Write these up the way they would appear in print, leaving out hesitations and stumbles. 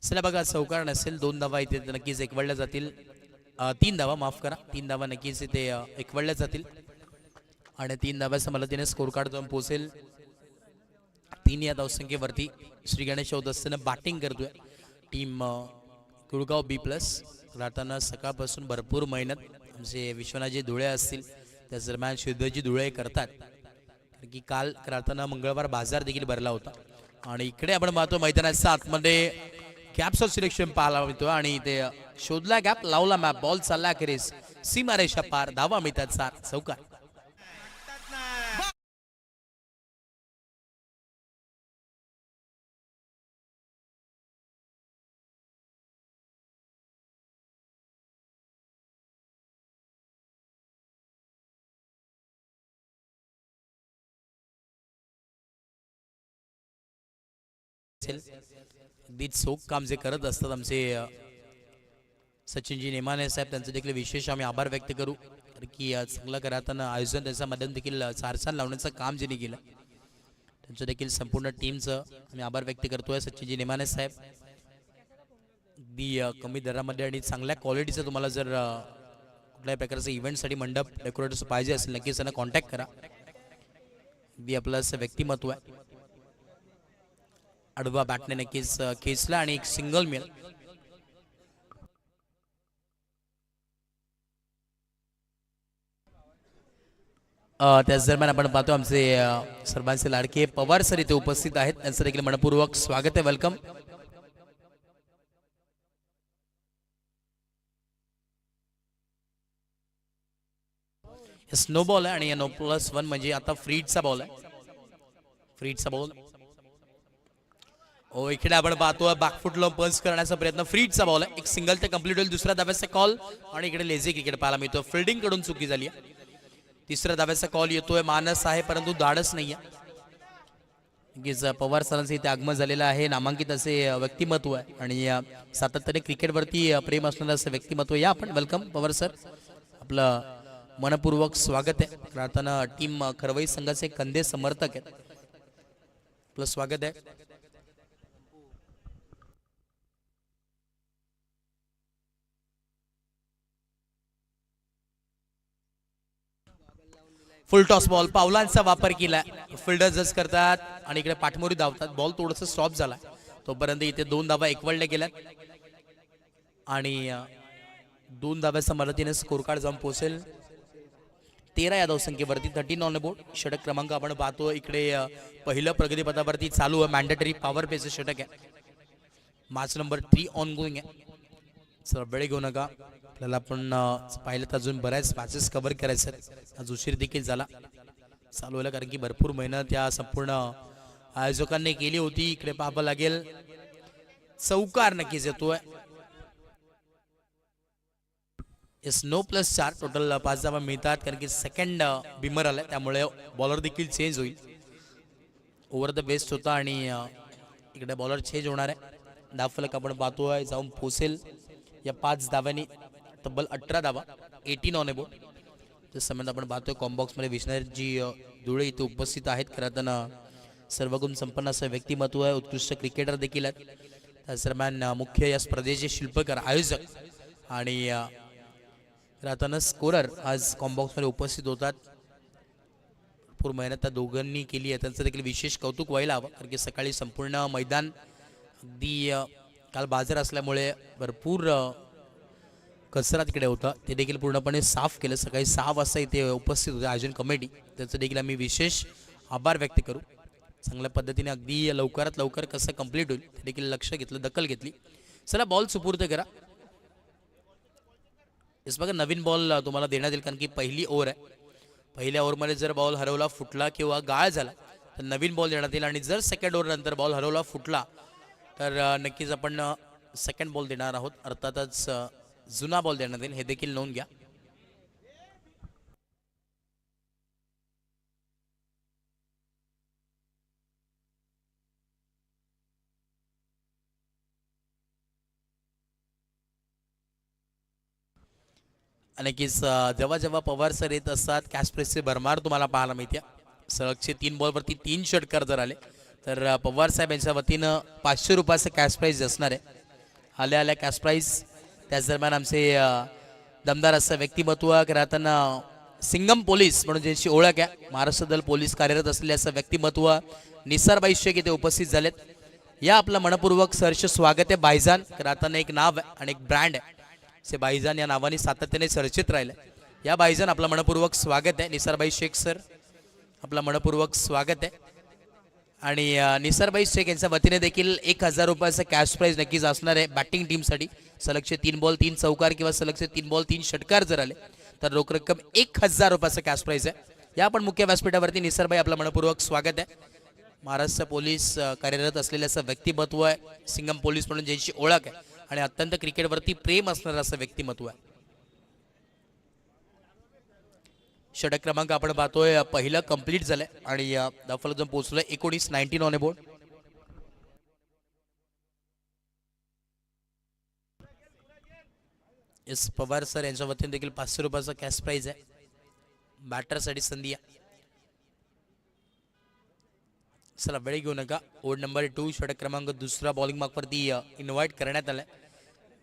चला बघा, चौकार नसेल, 2 धावा इथे नक्कीच एकवडल्या जातील. 3 धावा, माफ करा, 3 धावा नक्कीच इथे एकवडल्या जातील आणि 3 धाव्याचा मदतीने स्कोर कार्ड जाऊन पोहोचेल 3 या धावसंख्येवरती. श्री गणेश चौदस्तीनं बॅटिंग करतोय टीम कुळगाव B+. राहताना सकाळपासून भरपूर मेहनत आमचे विश्वनाथजी धुळे असतील, त्या दरम्यान शुद्धजी धुळे करतात, कारण की काल राहताना मंगळवार बाजार देखील भरला होता. आणि इकडे आपण पाहतो मैदानाच्या आतमध्ये गॅपचं सिलेक्शन पाहायला मिळतो आणि ते शोधला गॅप, लावला मॅप, बॉल चालला अखेरीस सीमारेषा पार, धावा मिळतात 7, चौकार. अगदी चोख काम जे करत असतात आमचे सचिनजी नेमाने साहेब, त्यांचं देखील विशेष आम्ही आभार व्यक्त करू, कारण की चांगलं करताना आयोजन त्याच्या माध्यम देखील चारचान लावण्याचं काम ज्यांनी केलं त्यांचं देखील संपूर्ण टीमचं आम्ही आभार व्यक्त करतोय. सचिनजी नेमाने साहेब, अगदी कमी दरामध्ये आणि चांगल्या क्वालिटीचं तुम्हाला जर कुठल्याही प्रकारचं इव्हेंटसाठी मंडप डेकोरेटर्स पाहिजे असेल नक्कीच त्यांना कॉन्टॅक्ट करा. अगदी आपलं असं व्यक्तिमत्व आहे. आडवा बॅटने नक्कीच खेचला आणि एक सिंगल मिळेल. त्याच दरम्यान आपण पाहतो आमचे सर्वांचे लाडके पवार सर इथे उपस्थित आहेत, त्यांचं देखील मनपूर्वक स्वागत आहे, वेलकम. स्नो बॉल आहे आणि 9+1 म्हणजे आता फ्रीडचा बॉल आहे, फ्रीडचा बॉल. इकडे आपण पाहतो बॅकफुट लावून पंच करण्याचा प्रयत्न, फ्रीडचा बॉल आहे, एक सिंगल ते कंप्लीट होईल. दुसऱ्या धाव्याचा कॉल आणि इकडे लेझी क्रिकेट पाहायला मिळतो, फिल्डिंग कडून चुकी झाली आहे. तिसऱ्या धाव्याचा कॉल येतोय, मानस आहे परंतु धाडस नाही आहे. पवार सरांचं इथे आगमन झालेलं आहे, नामांकित असे व्यक्तिमत्व आहे आणि सातत्याने क्रिकेटवरती प्रेम असणारं असं व्यक्तिमत्व. या आपण, वेलकम पवार सर, आपलं मनपूर्वक स्वागत आहे. राहताना टीम खरवई संघाचे कंदे समर्थक आहेत, आपलं स्वागत आहे. फुल टॉस बॉल, पावलांचा वापर केला, फिल्डर जज करतात आणि इकडे पाठमोरी धावतात. बॉल थोडस स्टॉप झाला, तोपर्यंत इथे 2 धावा एकवडल्या गेल्यात आणि 2 धाव्याच्या मदतीने स्कोर कार्ड जाऊन पोहोचेल 13 या धावसंख्येवरती. 13 ऑन बोर्ड. षटक क्रमांक आपण पाहतो इकडे पहिलं प्रगतीपथावरती चालू आहे, मॅन्डेटरी पॉवर पेचं षटक आहे, मॅच नंबर 3 ऑन गोईंग आहे. सर वेळ घेऊ नका, आपल्याला आपण पाहिलं तर अजून बऱ्याच मॅचेस कव्हर करायचे आहेत. आज उशीर देखील झाला चालू आहे, कारण की भरपूर मेहनत या संपूर्ण आयोजकांनी केली होती. इकडे पाहावं लागेल, चौकार नक्कीच येतोय. 9+4 टोटल 5 धावा मिळतात, कारण की सेकंड बिमर आलाय त्यामुळे बॉलर देखील चेंज होईल. ओव्हर द बेस्ट होता आणि इकडे बॉलर चेंज होणार आहे. धावफलक आपण पाहतोय जाऊन पोसेल या 5 धाव्यांनी तब्बल 18 धावा, 18 ऑन बोर्ड. त्या संबंध आपण पाहतोय कॉम्बॉक्समध्ये विश्वनाथजी धुळे इथे उपस्थित आहेत. खरंतर सर्वगुण संपन्न असं व्यक्तिमत्व आहे, उत्कृष्ट क्रिकेटर देखील आहेत. त्याच दरम्यान मुख्य या स्पर्धेचे शिल्पकार, आयोजक आणि राहताना स्कोरर आज कॉम्बॉक्समध्ये उपस्थित होतात. भरपूर मेहनत त्या दोघांनी केली आहे, त्यांचं देखील विशेष कौतुक व्हायला हवं, कारण की सकाळी संपूर्ण मैदान अगदी काल बाजार असल्यामुळे भरपूर कचरा तिकडे होता, ते देखील पूर्णपणे साफ केलं. सकाळी 6 वाजता इथे उपस्थित होते आयोजन कमिटी, त्याचं देखील आम्ही विशेष आभार व्यक्त करू. चांगल्या पद्धतीने अगदी लवकरात लवकर कसं कंप्लीट होईल ते देखील लक्ष घेतलं, दखल घेतली. चला बॉल सुपूर्द करा. इस बघा नवीन बॉल तुम्हाला देण्यात येईल, कारण की पहिली ओव्हर आहे. पहिल्या ओव्हरमध्ये जर बॉल हरवला, फुटला किंवा गाळ झाला तर नवीन बॉल देण्यात येईल, आणि जर सेकंड ओव्हर नंतर बॉल हरवला, फुटला तर नक्कीच आपण सेकंड बॉल देणार आहोत, अर्थातच जुना बॉल देण्यात येईल, हे देखील नोंद घ्या. नक्कीच जेव्हा जेव्हा पवार सर येत असतात कॅश प्रेसचे भरमार तुम्हाला पाहायला मिळते. सलगचे 3 बॉलवरती 3 षटकार जर आले तर पवार साहेब यांच्या वतीनं 500 रुपयाचं कॅश प्राईज असणार आहे. आल्या आल्या कॅश प्राईज. त्याच दरम्यान आमचे दमदार असं व्यक्तिमत्व राहताना सिंगम पोलीस म्हणून ज्यांची ओळख आहे, महाराष्ट्र दल पोलीस कार्यरत असलेले असं व्यक्तिमत्व निसारबाई शेख इथे उपस्थित झालेत. या आपलं मनपूर्वक सहर्ष स्वागत आहे. भाईजान राहताना एक नाव आहे आणि एक ब्रँड आहे, से भाईजान या नावाने सातत्याने चर्चित राहिले. या भाईजान आपलं मनपूर्वक स्वागत आहे. निसारबाई शेख सर आपलं मनपूर्वक स्वागत आहे. आणि निसारबाई शेख यांच्या वतीने देखील 1000 रुपयाचं कॅश प्राईज नक्कीच असणार आहे बॅटिंग टीमसाठी. सलगचे 3 बॉल 3 चौकार किंवा सलगचे 3 बॉल 3 षटकार जर आले तर रोख रक्कम 1000 रुपयाचं कॅश प्राईज आहे. या पण मुख्य व्यासपीठावरती निसारबाई आपलं मनपूर्वक स्वागत आहे. महाराष्ट्र पोलीस कार्यरत असलेलं असं व्यक्तिमत्व आहे, सिंगम पोलीस म्हणून ज्यांची ओळख आहे आणि अत्यंत क्रिकेटवरती प्रेम असणारं असं व्यक्तिमत्व आहे. षटक क्रमांक आपण पाहतोय पहिलं कंप्लीट झालंय आणि धावफलक जाऊन पोहोचलोय 19 on board. S Pawar sir यांच्या वतीने देखील 500 रुपयाचा कॅश प्राईज आहे. बॅटरसाठी संधी आहे. चला वेळ घेऊ नका. ओव्हर नंबर 2 षटक क्रमांक दुसरा बॉलिंग मार्कवरती इन्व्हाइट करण्यात आलाय.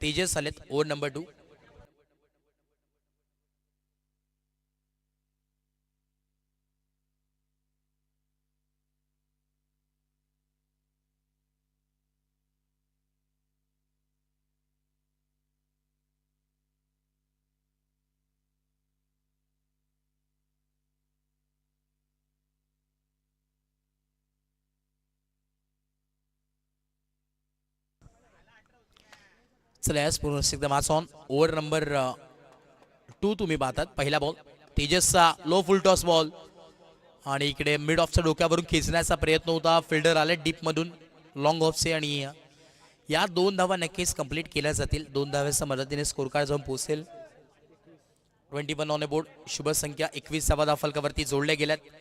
तेजस आलेत ओव्हर नंबर 2. चला यास पूर्ण एकदा मॅच ऑन. ओव्हर नंबर 2 तुम्ही पाहतात. पहिला बॉल तेजसचा लो फुल टॉस बॉल आणि इकडे मिड ऑफच्या डोक्यावरून खेचण्याचा प्रयत्न होता. फिल्डर आले डीप मधून लॉंग ऑफचे आणि या 2 धावा नक्कीच कंप्लीट केल्या जातील. 2 धाव्याच्या मदतीने स्कोर कार्ड जाऊन पोहोचेल. 21 ऑन बोर्ड. शुभ संख्या 21 धावा धावफलकावरती जोडल्या गेल्यात.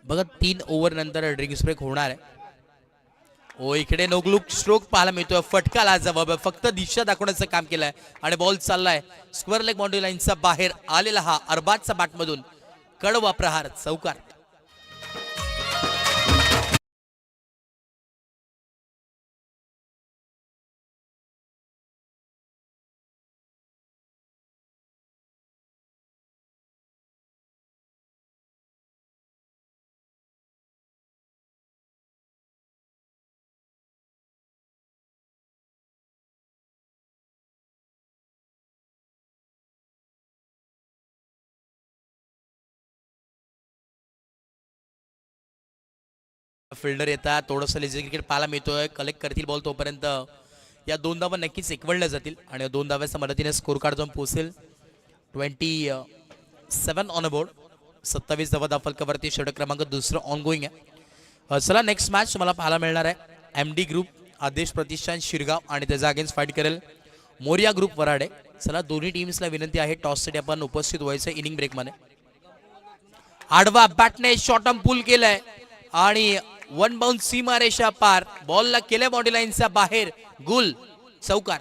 बघा 3 ओव्हर नंतर ड्रिंक्स ब्रेक होणार आहे. ओ इकडे नोगलुक स्ट्रोक पाहायला मिळतोय. फटका जबाब फक्त दिशा दाखवण्याचं काम केलंय आणि बॉल चाललाय स्क्वेअर लेग बाउंड्री लाईनचा बाहेर आलेला हा अरबाजचा बॅटमधून कडवा प्रहार चौकार. फिल्डर येतात. थोडंसं लेझी क्रिकेट पाहायला मिळतोय. कलेक्ट करतील बॉल तोपर्यंत या 2 धावा नक्कीच एकवडल्या जातील आणि 2 धाव्याच्या मदतीने स्कोर कार्ड जाऊन पोहोचेल. 27 ऑन बोर्ड. 27 धावा धावफलकावरती षटक क्रमांक दुसरं ऑन गोईंग आहे. चला नेक्स्ट मॅच मला पाहायला मिळणार आहे MD ग्रुप आदेश प्रतिष्ठान शिरगाव आणि त्याचा अगेन्स्ट फाईट करेल मोरिया ग्रुप वराडे. चला दोन्ही टीम्सला विनंती आहे टॉससाठी आपण उपस्थित व्हायचं इनिंग ब्रेकमध्ये. आडवा बॅटने शॉर्ट पुल केलाय आणि 1 बाउंड सीमारेषा पार. बॉलला केल्या बाउंड्री लाईनचा बाहेर गुल चौकार.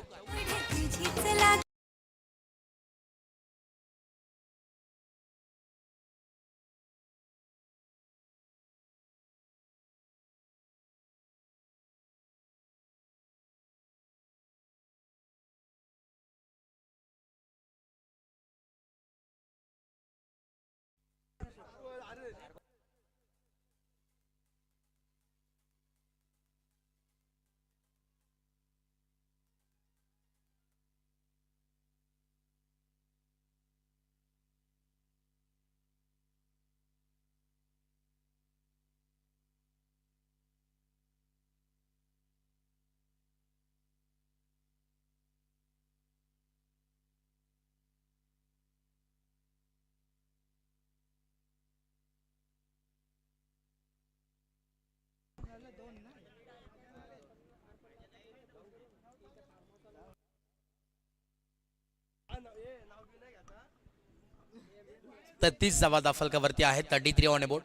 तर 30 धावा धावफलकावरती आहे. 33 on board.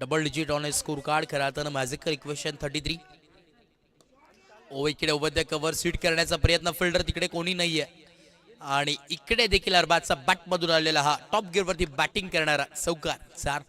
Double digit on score card. खरं तर मॅजिकल इक्वेशन 33. ओ इकडे ओव्हर द कव्हर सीट करण्याचा प्रयत्न. फिल्डर तिकडे कोणी नाहीये आणि इकडे देखील अरबाजचा बॅट मधून आलेला हा टॉप गिअर वरती बॅटिंग करणारा चौकार 4.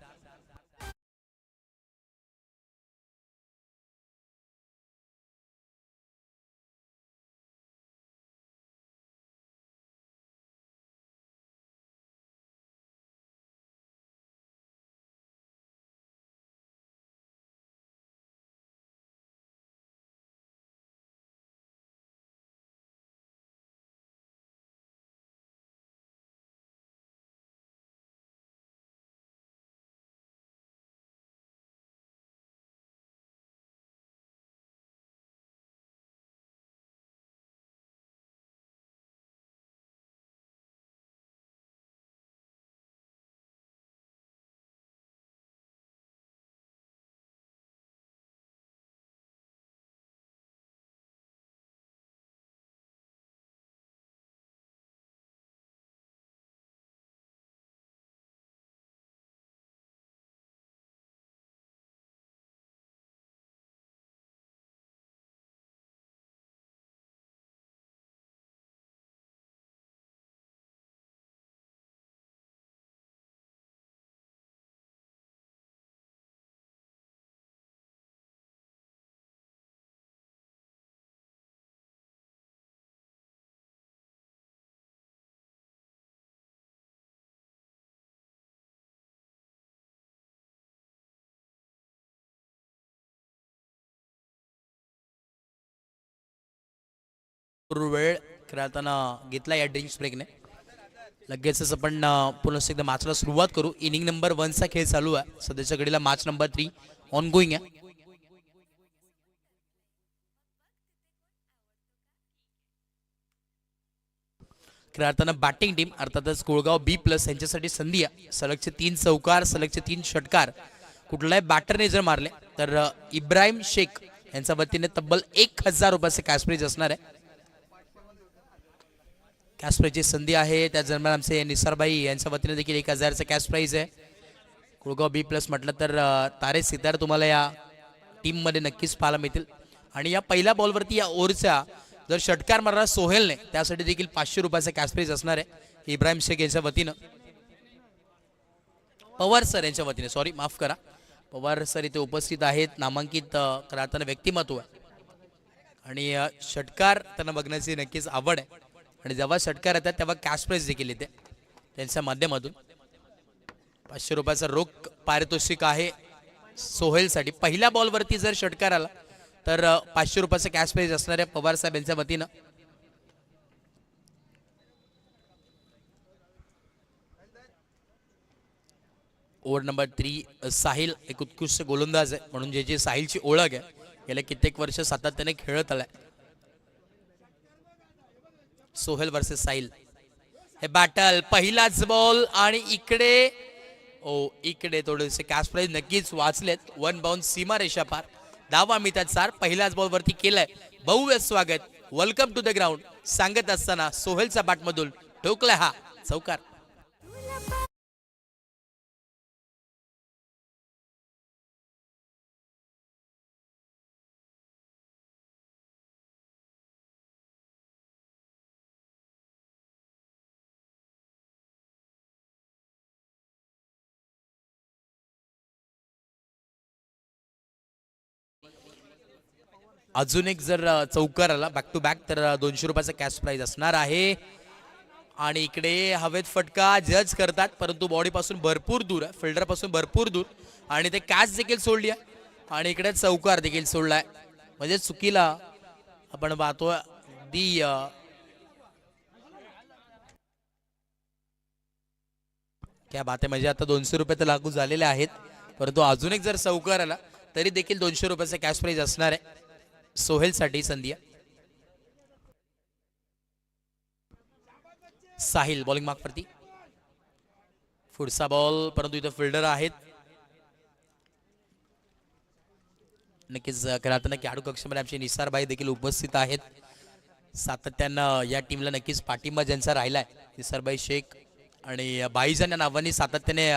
वेळ खेळताना घेतला या ड्रिंक्स ब्रेकने. लगेचच आपण पुन्हा एकदा मॅचला सुरुवात करू. इनिंग नंबर 1 चा खेळ चालू आहे. सध्याच्या घडीला मॅच नंबर 3 ऑन गोईंग आहे. खेळताना बॅटिंग टीम अर्थातच कोळगाव B+ यांच्यासाठी संधी आहे. सलगचे 3 चौकार, सलगचे 3 षटकार कुठल्याही बॅटरने जर मारले तर इब्राहिम शेख यांच्या वतीने तब्बल 1000 रुपयाचे कॅश प्राइज असणार आहे. कॅश प्राइजची संधी आहे. त्या दरम्यान आमचे निसारबाई यांच्या वतीने देखील 1000चं कॅश प्राइज आहे. कोळगाव B+ म्हटलं तर तारे सितार तुम्हाला या टीममध्ये नक्कीच पाहायला मिळतील. आणि या पहिल्या बॉलवरती या ओव्हरचा जर षटकार मारला सोहेलने त्यासाठी देखील 500 रुपयाचा कॅश प्राइज असणार आहे इब्राहिम शेख यांच्या वतीनं. पवार सर यांच्या वतीने, सॉरी माफ करा, पवार सर इथे उपस्थित आहेत. नामांकित करताना व्यक्तिमत्व आहे आणि षटकार त्यांना बघण्याची नक्कीच आवड आहे. आणि जेव्हा षटकार येतात तेव्हा कॅश प्राइज देखील येते त्यांच्या माध्यमातून. 500 रुपयाचा रोख पारितोषिक आहे सोहेलसाठी. पहिल्या बॉलवरती जर षटकार आला तर 500 रुपयाचा कॅश प्राइज असणार आहे पवार साहेब यांच्या वतीनं. ओव्हर नंबर 3 साहिल एक उत्कृष्ट गोलंदाज आहे म्हणून जे साहिलची ओळख आहे गेल्या कित्येक वर्ष सातत्याने खेळत आलाय. सोहेल वर्सेस साहिल हे बॅटल. पहिलाच बॉल आणि इकडे थोडेसे कॅश प्राइज नक्कीच वाचलेत. 1 बाउन्स सीमारेषा पार. धावा मिळतात 4. पहिल्याच बॉलवरती केलाय भव्य स्वागत. वेलकम टू द ग्राउंड सांगत असताना सोहेलचा बॅटमधून ठोकला हा चौकार. अजून एक जर चौकार आला बॅक टू बॅक तर 200 रुपयाचा कॅश प्राइज असणार आहे. आणि इकडे हवेत फटका जज करतात परंतु बॉडीपासून भरपूर दूर आहे, फिल्डरपासून भरपूर दूर. आणि ते कॅच देखील सोडली आहे आणि इकडे चौकार देखील सोडलाय. म्हणजे चुकीला आपण पाहतोय दी क्या बात आहे. म्हणजे आता 200 रुपये तर लागू झालेले आहेत परंतु अजून एक जर चौकार आला तरी देखील 200 रुपयाचा कॅश प्राइज असणार आहे सोहेलसाठी संधी. साहिल बॉलिंग मार्कवरती. पुढचा बॉल परंतु इथं फिल्डर आहेत. नक्कीच खेळताना खेळाडू कक्षामध्ये आमचे निसारबाई देखील उपस्थित आहेत. सातत्यानं या टीमला नक्कीच पाठिंबा ज्यांचा राहिलाय निसारबाई शेख आणि बाईजान या नावाने सातत्याने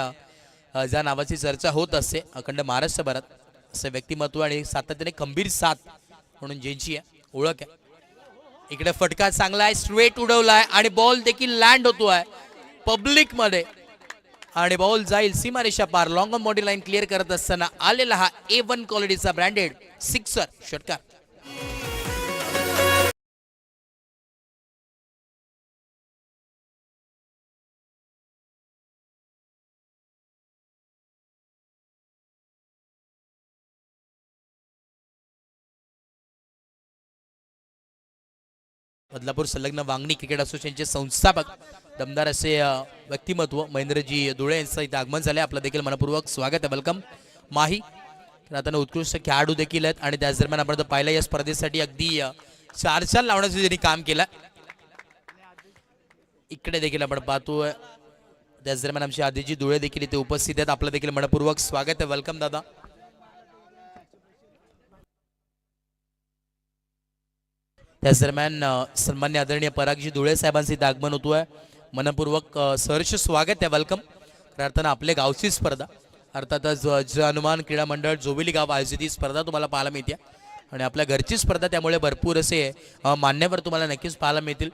ज्या नावाची चर्चा होत असते अखंड महाराष्ट्रभरात असं व्यक्तिमत्व आणि सातत्याने खंबीर साथ म्हणून ज्यांची ओळख आहे. इकडे फटका चांगला आहे, स्ट्रेट उडवलाय आणि बॉल देखील लँड होतोय पब्लिक मध्ये आणि बॉल जाईल सीमारेषा पार. Long on body line clear करत असताना आलेला हा A1 क्वालिटीचा ब्रँडेड सिक्सर षटकार. बदलापूर संलग्न वांगणी क्रिकेट असोसिएशनचे संस्थापक दमदार असे व्यक्तिमत्व महेंद्रजी धुळे यांचं इथे आगमन झाले. आपलं देखील मनपूर्वक स्वागत आहे, वेलकम. माही तर आता उत्कृष्ट खेळाडू देखील आहेत आणि त्याच दरम्यान आपण पाहिलं या स्पर्धेसाठी अगदी 4 लावण्याचं त्यांनी काम केलं. इकडे देखील आपण पाहतोय त्याच दरम्यान आमचे आदिजी धुळे देखील इथे उपस्थित आहेत. आपलं देखील मनपूर्वक स्वागत आहे, वेलकम दादा. त्याच दरम्यान सन्मान्य आदरणीय परागजी धुळे साहेबांचे इथे आगमन होतोय. मनपूर्वक सहर्ष स्वागत आहे, वेलकम. खऱ्या अर्थानं आपल्या गावची स्पर्धा अर्थातच हनुमान क्रीडा मंडळ जोबिली गाव आयोजित ही स्पर्धा तुम्हाला पाहायला मिळते आणि आपल्या घरची स्पर्धा त्यामुळे भरपूर असे मान्यवर तुम्हाला नक्कीच पाहायला मिळतील.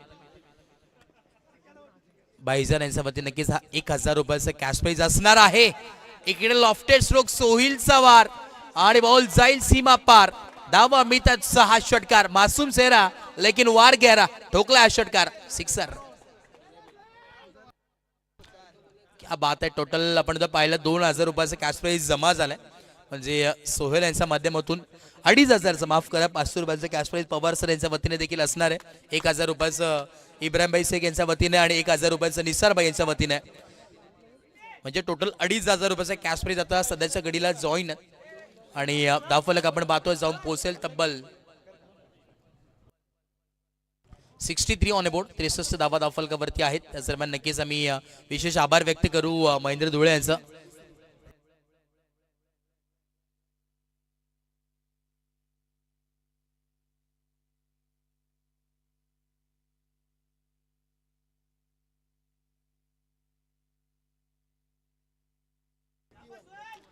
बाईजन यांच्या वतीने नक्कीच हा 1000 रुपयाचा कॅश प्राइज असणार आहे. इकडे लॉफ्टेड स्ट्रोक सोहिलचा वार आणि बॉल जाईल सीमा पार. दावा मिळतात हा षटकार. मासूम चेहरा लेकिन वार गहरा, ठोकला हा षटकार, सिक्सर. क्या बात आहे. टोटल आपण जर पाहिलं 2000 रुपयाचा कॅश प्राइज जमा झालाय. म्हणजे सोहेल यांच्या माध्यमातून 2500चं, माफ करा, 500 रुपयाचं कॅश प्राइज पवार सर यांच्या वतीने देखील असणार आहे. 1000 रुपयाचं इब्राहिमभाई शेख यांच्या वतीने आणि 1000 रुपयाचं निसारभाई यांच्या वतीने. म्हणजे टोटल 2500 रुपयाचा कॅश प्राइज आता सध्याच्या घडीला जॉईन आहे आणि धावफलक आपण पाहतोय जाऊन पोहोचेल तब्बल 63 ऑन बोर्ड. 63 धावा धावफलकावरती आहेत. त्याच दरम्यान नक्कीच आम्ही विशेष आभार व्यक्त करू महेंद्र धुळे यांचं.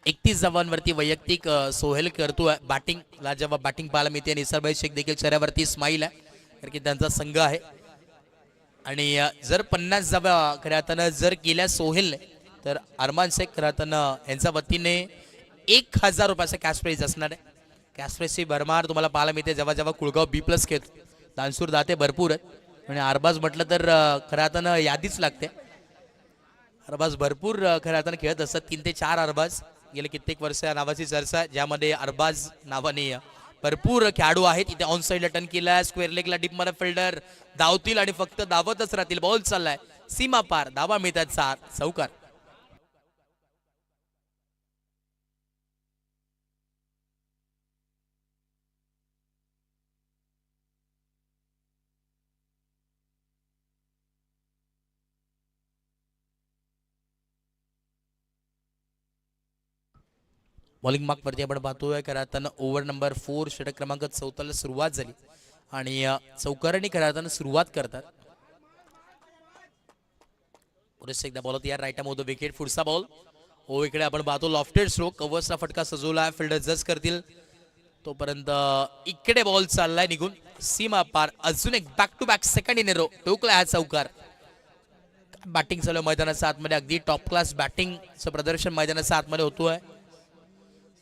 एकतीस धावांवरती वैयक्तिक सोहेल करतोय बॅटिंगला. जेव्हा बॅटिंग पाहायला मिळते निसारभाई शेख देखील चेहऱ्यावरती स्माईल आहे कारण की त्यांचा संघ आहे आणि जर 50 धावा खऱ्या अर्थानं जर केल्या सोहेलने तर अरमान शेख खऱ्या अर्थानं यांच्या वतीने 1000 रुपयाचा कॅश प्राइज असणार आहे. कॅश प्राइजची भरमार तुम्हाला पाहायला मिळते जेव्हा जेव्हा कुळगाव B+ खेळतो. दानसूर दाते भरपूर आहेत आणि अरबाज म्हटलं तर खऱ्या अर्थानं यादीच लागते. अरबाज भरपूर खऱ्या अर्थानं खेळत असतात. 3 ते 4 अरबाज गेले कित्येक वर्ष या नावाची चर्चा, ज्यामध्ये अरबाज नावाने भरपूर खेळाडू आहेत. इथे ऑन साईडला टर्न केला, स्क्वेअर लेगला डीप मध्ये फिल्डर धावतील आणि फक्त धावतच राहतील. बॉल चाललाय सीमा पार, धावा मिळतात 7, चौकार. बॉलिंग मार्क वरती आपण पाहतोय खऱ्या अर्थानं ओव्हर नंबर 4 षटक क्रमांक 14 ला सुरुवात झाली आणि चौकारांनी खऱ्या अर्थानं सुरुवात करतात. पुरेसे एकदा बॉल तयार, राईट मोद विकेट, पुढचा बॉल. ओ इकडे आपण पाहतो लॉफ्टेड स्ट्रोक, कव्हर्सचा फटका सजवला, फिल्डर जज करतील तोपर्यंत इकडे बॉल चाललाय निघून सीमा पार. अजून एक back to back second in row, टोकला हा चौकार. बॅटिंग चालू मैदानाच्या आतमध्ये, अगदी टॉप क्लास बॅटिंगचं प्रदर्शन मैदानाच्या आतमध्ये होतोय.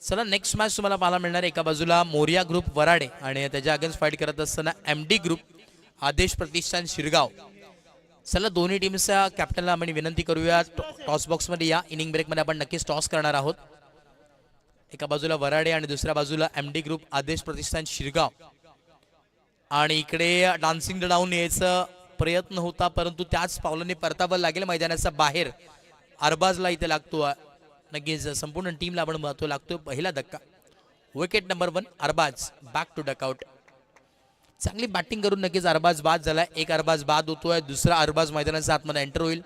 चला नेक्स्ट मॅच तुम्हाला पाहायला मिळणार. एका बाजूला मोरिया ग्रुप वराडे आणि त्याच्या अगेन्स्ट फाईट करत असताना MD ग्रुप आदेश प्रतिष्ठान शिरगाव. चला दोन्ही टीमच्या कॅप्टनला आपण विनंती करूया टॉस बॉक्समध्ये या. इनिंग ब्रेकमध्ये आपण नक्कीच टॉस करणार आहोत. एका बाजूला वराडे आणि दुसऱ्या बाजूला MD ग्रुप आदेश प्रतिष्ठान शिरगाव. आणि इकडे डान्सिंग डाऊन यायचा प्रयत्न होता परंतु त्याच पावलांनी परतावं लागेल मैदानाच्या बाहेर. अरबाजला इथे लागतो, नक्कीच संपूर्ण टीमला आपण पाहतो लागतोय पहिला धक्का. Wicket number 1 Arbaz back to dugout. चांगली बॅटिंग करून नक्कीच अरबाज बाद झालाय. एक अरबाज बाद होतोय, दुसरा अरबाज मैदानाच्या आतमध्ये एंटर होईल.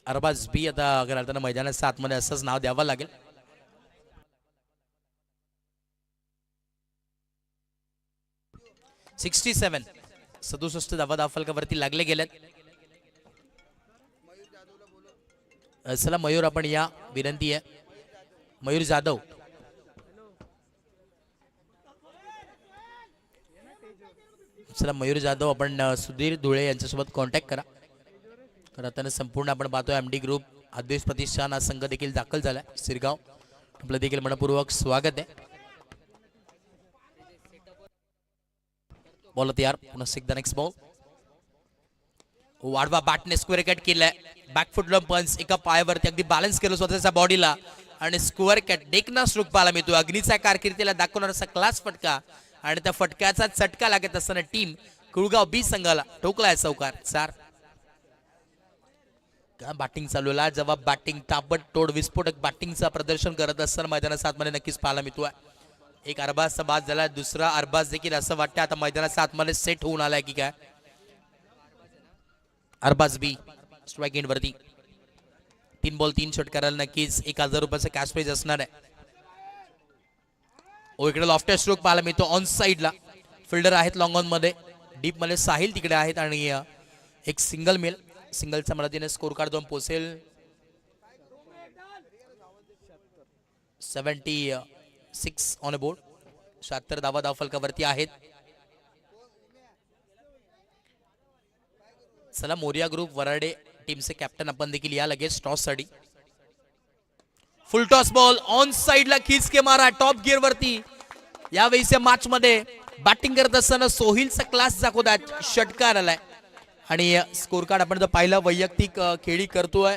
अरबाज बी आता अगर मैदानाच्या आतमध्ये असंच नाव द्यावं लागेल. 67 67 धावा धावफलकावरती लागले गेलेत. चला मयूर आपण या, विनंती आहे. मयूर जाधव, चला मयूर जाधव आपण सुधीर धुळे यांच्यासोबत कॉन्टॅक्ट करा. तर आता संपूर्ण आपण पाहतोय एमडी ग्रुप आदेश प्रतिष्ठान हा संघ देखील दाखल झालाय सिरगाव. आपलं देखील मनपूर्वक स्वागत आहे. बॉल तयार, पुन्हा एकदा नेक्स्ट बॉल. वाढवा बॅटने स्क्वेअर कट केलाय. बॅकफुट पंच एका पायावरती अगदी बॅलन्स केलं स्वतःच्या बॉडीला आणि स्क्वेअर कट डेकना स्ट्रोक पाहायला मिळतो. अग्नीचा कारकिर्दीला दाखवणारा असा क्लास फटका आणि त्या फटक्याचा चटका लागत असताना टीम कुळगाव बी संघाला ठोकलाय चौकार 4. बॅटिंग चालूला जेव्हा बॅटिंग ताबडतोड विस्फोटक बॅटिंगचा प्रदर्शन करत असताना मैदानाच्या आतमध्ये नक्कीच पाहायला मिळतोय. एक अरबाजचा बाद झाला, दुसरा अरबाज देखील असं वाटतं आता मैदानाच्या आतमध्ये सेट होऊन आलाय की काय. अरबाज बी स्ट्राईक एंड वरती 3 बॉल 3 षटकाराला नक्कीच 1000 रुपयाचं कॅश प्राइज असणार आहे. इकडे लॉफ्टर स्ट्रोक पाहायला मिळतो ऑन साइडला. फिल्डर आहेत लॉंग ऑन मध्ये, डीप मध्ये साहिल तिकडे आहेत आणि एक सिंगल मेल. सिंगलच्या मदतीने स्कोर कार्ड 2 पोहोचेल. 76 ऑन अ बोर्ड. 76 धावा धावफलकावरती आहेत. चला मोरिया ग्रुप वराडे टीमचे कॅप्टन आपण देखील या लगेच टॉस साठी. फुल टॉस बॉल ऑन साइडला खीच के मारा टॉप गिअर वरती. यावेळीच्या मॅच मध्ये बॅटिंग करत असताना सोहिलचा क्लास दाखवतात. षटकार आलाय आणि स्कोर कार्ड आपण जर पाहिलं वैयक्तिक खेळी करतोय.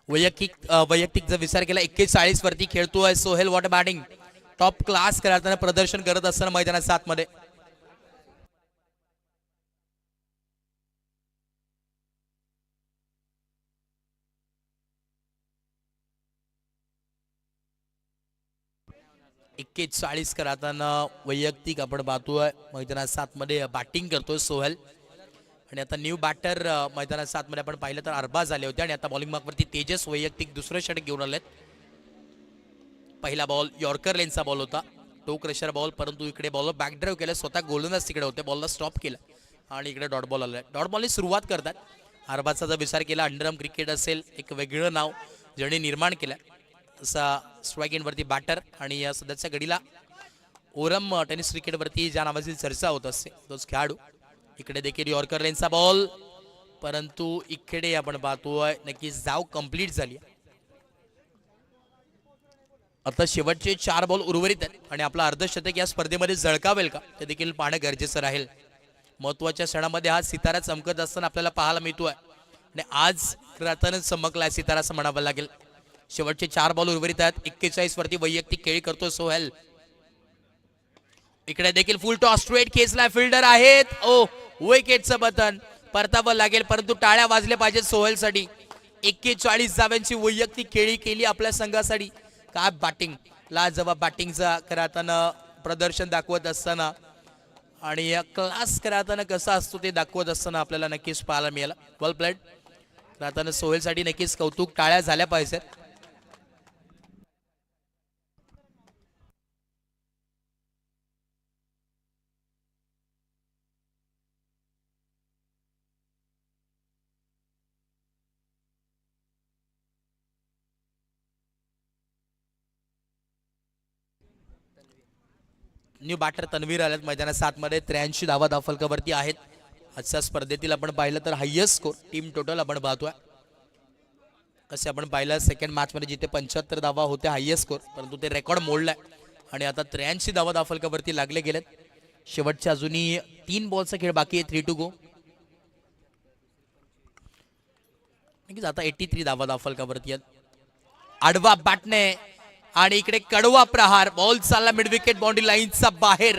वैयक्तिक जर विचार केला 41 वरती खेळतोय Sohail. What batting, top class करताना प्रदर्शन करत असताना मैदानाच्या आतमध्ये. चाळीस करताना वैयक्तिक आपण पाहतोय मैदानाच्या आतमध्ये बॅटिंग करतोय सोहेल. आणि आता न्यू बॅटर मैदानाच्या आतमध्ये आपण पाहिलं तर अरबाज आले होते आणि आता बॉलिंग मार्कवरती तेजस वैयक्तिक दुसरं षटक घेऊन आलेत. पहिला बॉल यॉर्कर लेनचा बॉल होता, टो क्रशर बॉल, परंतु इकडे बॉलर बॅक ड्राईव्ह केलं. स्वतः गोलंदाज तिकडे होते, बॉलला स्टॉप केलं आणि इकडे डॉट बॉल आलाय. डॉट बॉलने सुरुवात करतात. अरबाजचा जर विचार केला अंडरआर्म क्रिकेट असेल, एक वेगळं नाव ज्याने निर्माण केलं असा स्ट्राईक एंडवरती बॅटर. आणि या सध्याच्या घडीला ओरम टेनिस क्रिकेटवरती ज्या नावाची चर्चा होत असते तोच खेळाडू. इकडे देखील यॉर्कर लेनचा बॉल, परंतु इकडे आपण पाहतोय नक्कीच धाव कंप्लीट झाली. आता शेवटचे 4 बॉल उर्वरित आहेत आणि आपला अर्धशतक या स्पर्धेमध्ये झळकावेल का ते देखील पाहणं गरजेचं राहील. महत्वाच्या क्षणामध्ये हा सितारा चमकत असताना आपल्याला पाहायला मिळतोय आणि आज रतन चमकलाय सितारा असं म्हणावं लागेल. शेवटचे 4 बॉल उर्वरित आहेत. 41 वरती वैयक्तिक खेळी करतोय सोहेल. इकडे देखील फुल टॉस स्ट्रेट खेचलाय, फिल्डर आहेत. विकेटचं बटन परतावं लागेल, परंतु टाळ्या वाजल्या पाहिजेत सोहेलसाठी. 41 धाव्यांची वैयक्तिक खेळी केली आपल्या संघासाठी. काय बॅटिंग, लाजवाब बॅटिंगचा करताना प्रदर्शन दाखवत असताना आणि या क्लास करताना कसा असतो ते दाखवत असताना आपल्याला नक्कीच पाहायला मिळाला. वेल प्लेड करताना सोहेलसाठी नक्कीच कौतुक, टाळ्या झाल्या पाहिजेत. न्यू बॅटर तन्वीर आल्यात मैदानाच्या आतमध्ये. 83 धावा धावफलकावरती आहेत. आजच्या स्पर्धेतील आपण पाहिलं तर हायएस्ट स्कोर टीम टोटल आपण पाहतोय. कसे आपण पाहिलं सेकंड मॅच मध्ये जिथे 75 धावा होत्या हायएस्ट स्कोर, परंतु ते रेकॉर्ड मोडलाय आणि आता 83 धावा धावफलकावरती लागले गेलेत. शेवटच्या अजूनही 3 बॉलचा खेळ बाकी आहे. 3 टू गो. आता 83 धावा धावफलकावरती आहेत. आडवा बॅटने आणि इकडे कडवा प्रहार, बॉल चालला मिड विकेट बाउंड्री लाईनचा बाहेर.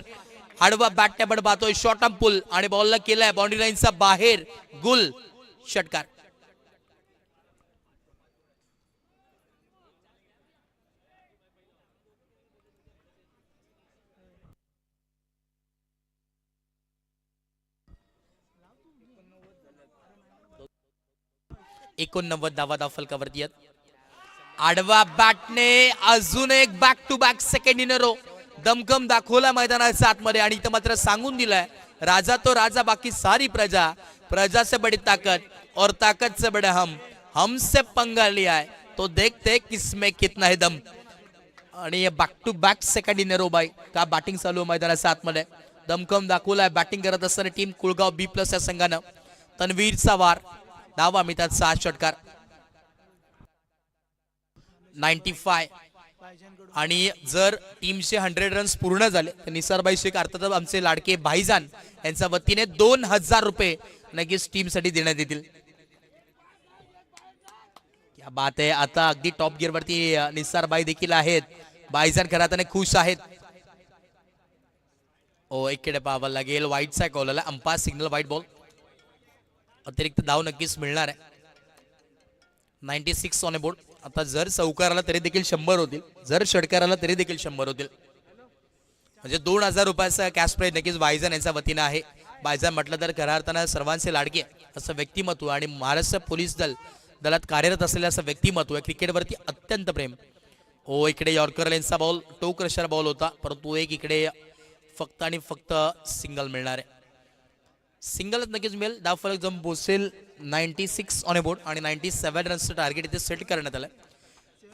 आडवा बॅटने आपण पाहतोय शॉर्ट आर्म पुल आणि बॉलला केलाय बाउंड्री लाईनचा बाहेर. गुल, षटकार. 89 धावा धावफलकावरती आहेत. आडवा बॅटने अजून एक back to back second in row दमखम दाखवला मैदानाच्या आतमध्ये. आणि इथं मात्र सांगून दिलाय, राजा तो राजा बाकी सारी प्रजा, प्रजा से बड़ी ताकत और ताकत से बड़े हमसे पंगा लिया है तो देखते किसमें कितना है दम. आणि back to back second in row बाय का बॅटिंग चालू मैदानाच्या आतमध्ये. दमखम दाखवलाय बॅटिंग करत असताना टीम कुळगाव बी प्लस या संघानं. तन्वीरचा वार, धावा मिळतात 6 षटकार. 95. आणि जर टीमचे 100 रन्स पूर्ण झाले तर निसारबाई शेख अर्थात आमचे लाडके भाईजान यांच्या वतीने 2000 रुपये नक्कीच टीमसाठी देण्यात येतील. क्या बात आहे. आता अगदी टॉप गिअर वरती निसारबाई देखील आहेत. भाईजान खऱ्या अर्थाने खुश आहेत. ओ इकडे पाहावं लागेल, वाईटचा कॉल आला, अंपायर सिग्नल व्हाईट बॉल. अतिरिक्त धाव नक्कीच मिळणार आहे. 96 ऑन बोर्ड. आता जर चौकार आला तरी देखील 100 होतील, जर षटकार आला तरी देखील 100 होतील. म्हणजे 2000 रुपयाचा कॅश प्राइज नक्कीच भाईजान यांच्या वतीनं आहे. भाईजान म्हटलं तर खऱ्या अर्थानं सर्वांचे लाडके असं व्यक्तिमत्व आणि महाराष्ट्र पोलीस दलात कार्यरत असलेलं असं व्यक्तिमत्व आहे. क्रिकेटवरती अत्यंत प्रेम. ओ इकडे यॉर्कर लेन्सचा बॉल, टो क्रशर बॉल होता, परंतु एक इकडे फक्त आणि फक्त सिंगल मिळणार आहे. सिंगलच नक्कीच मिळेल. धावफलक जम पोहोचेल 96 ऑन बोर्ड आणि 97 रन्सचं टार्गेट इथे सेट करण्यात आलं.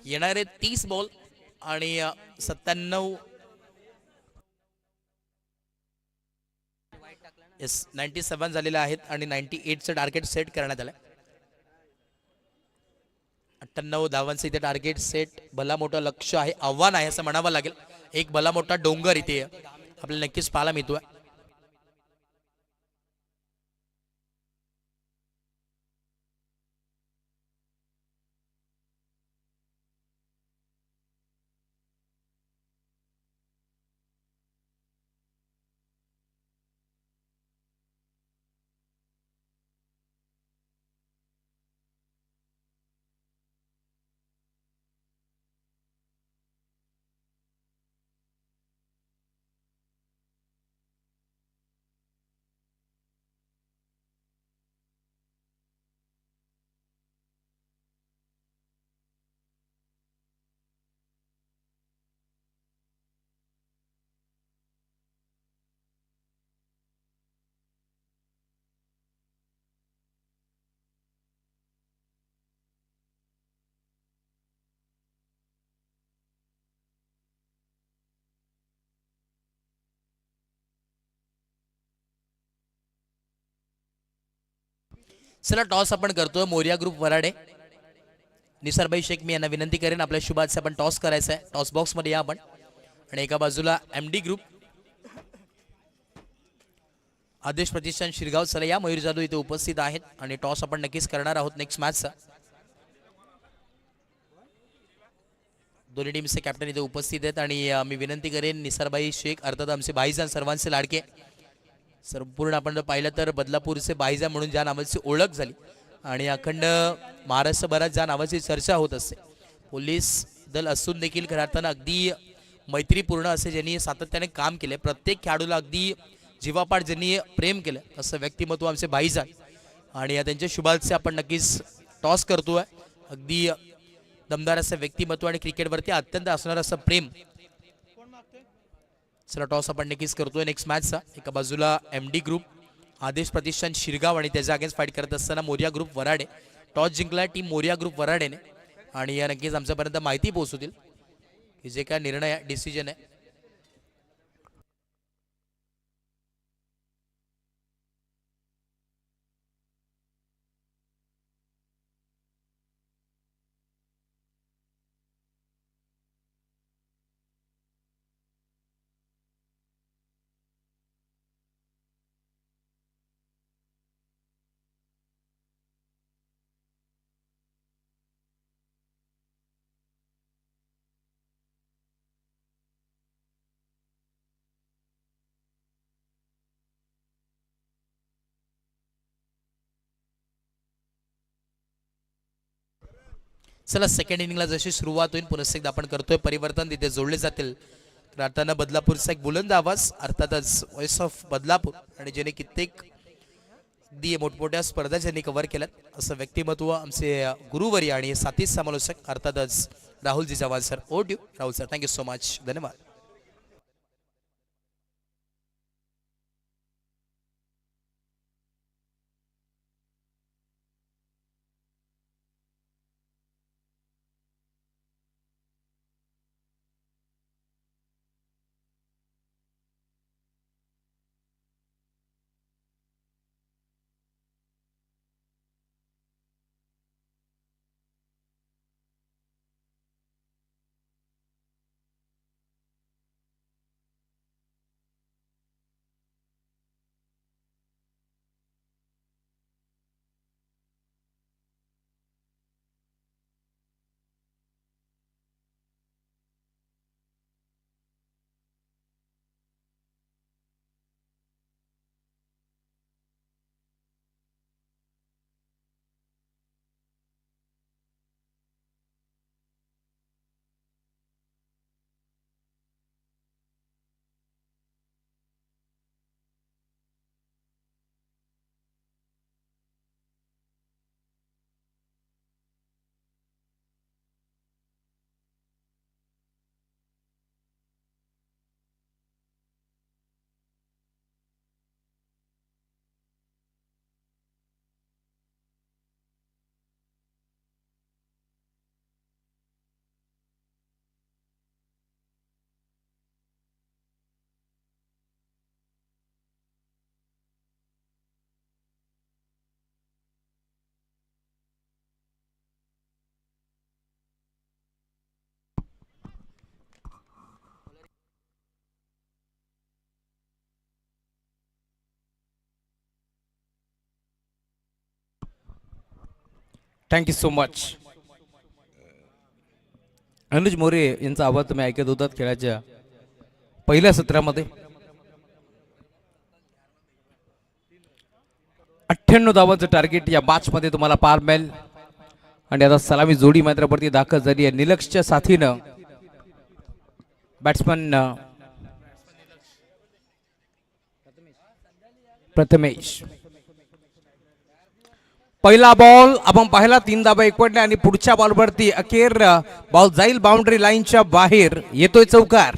येणारे 30 बॉल आणि 97 97 झालेले आहेत आणि 98चं टार्गेट सेट करण्यात आलं. 98 धावांचं इथे टार्गेट सेट. भला मोठं लक्ष आहे, आव्हान आहे असं म्हणावं लागेल. एक भला मोठा डोंगर इथे आपल्याला नक्कीच पाहायला मिळतोय. चला टॉस आपण करतोय. मोरिया ग्रुप वराडे. निसारबाई शेख मी यांना विनंती करेन आपल्या शुभाचे आपण टॉस करायचा आहे. टॉस बॉक्स मध्ये या आपण. आणि एका बाजूला MD ग्रुप आदेश प्रतिष्ठान शिरगाव. चला या मयूर जाधव इथे उपस्थित आहेत आणि टॉस आपण नक्कीच करणार आहोत नेक्स्ट मॅचचा. दोन्ही टीमचे कॅप्टन इथे उपस्थित आहेत आणि मी विनंती करेन निसारबाई शेख अर्थात आमचे भाईजान सर्वांचे लाडके. संपूर्ण आपण जर पाहिलं तर बदलापूरचे भाईजान म्हणून ज्या नावाची ओळख झाली आणि अखंड महाराष्ट्रभरात ज्या नावाची चर्चा होत असते. पोलीस दल असून देखील खऱ्या अर्थानं अगदी मैत्रीपूर्ण असे ज्यांनी सातत्याने काम केले, प्रत्येक खेळाडूला अगदी जीवापाड ज्यांनी प्रेम केलं असं व्यक्तिमत्व आमचे भाईजान. आणि त्यांच्या शुभाचे आपण नक्कीच टॉस करतोय. अगदी दमदार असं व्यक्तिमत्व आणि क्रिकेटवरती अत्यंत असणार असं प्रेम. चला टॉस आपण नक्कीच करतोय नेक्स्ट मॅचचा. एका बाजूला MD ग्रुप आदेश प्रतिष्ठान शिरगाव आणि त्याच्या अगेन्स्ट फाईट करत असताना मोरिया ग्रुप वराडे. टॉस जिंकला टीम मोरिया ग्रुप वराडेने आणि या नक्कीच आमच्यापर्यंत माहिती पोहोचवतील की जे काय निर्णय डिसिजन आहे. चला सेकंड इनिंगला जशी सुरुवात होईल पुन्हा एकदा आपण करतोय परिवर्तन तिथे जोडले जातील. राहताना बदलापूरचा एक बुलंद आवाज अर्थातच व्हॉइस ऑफ बदलापूर आणि ज्याने कित्येक अगदी मोठमोठ्या स्पर्धा ज्यांनी कव्हर केल्यात असं व्यक्तिमत्व आमचे गुरुवर्य आणि साथी समालोचक अर्थातच Rahulji Chavan sir. O due Rahul sir, thank you so much, धन्यवाद. Thank you so much. Anuj More यांचा आवाज तुम्ही ऐकत होतात खेळाच्या पहिल्या सत्रामध्ये. 98 धावांचं टार्गेट या मॅच मध्ये तुम्हाला पार मिळेल. आणि आता सलामी जोडी मैदानावरती दाखल झाली आहे. निलक्षच्या साथीनं बॅट्समन प्रथमेश. पहिला बॉल आपण पाहिला, 3 धाबा एकवटल्या आणि पुढच्या बॉलवरती अखेर बॉल जाईल बाउंड्री लाईनच्या बाहेर. येतोय चौकार.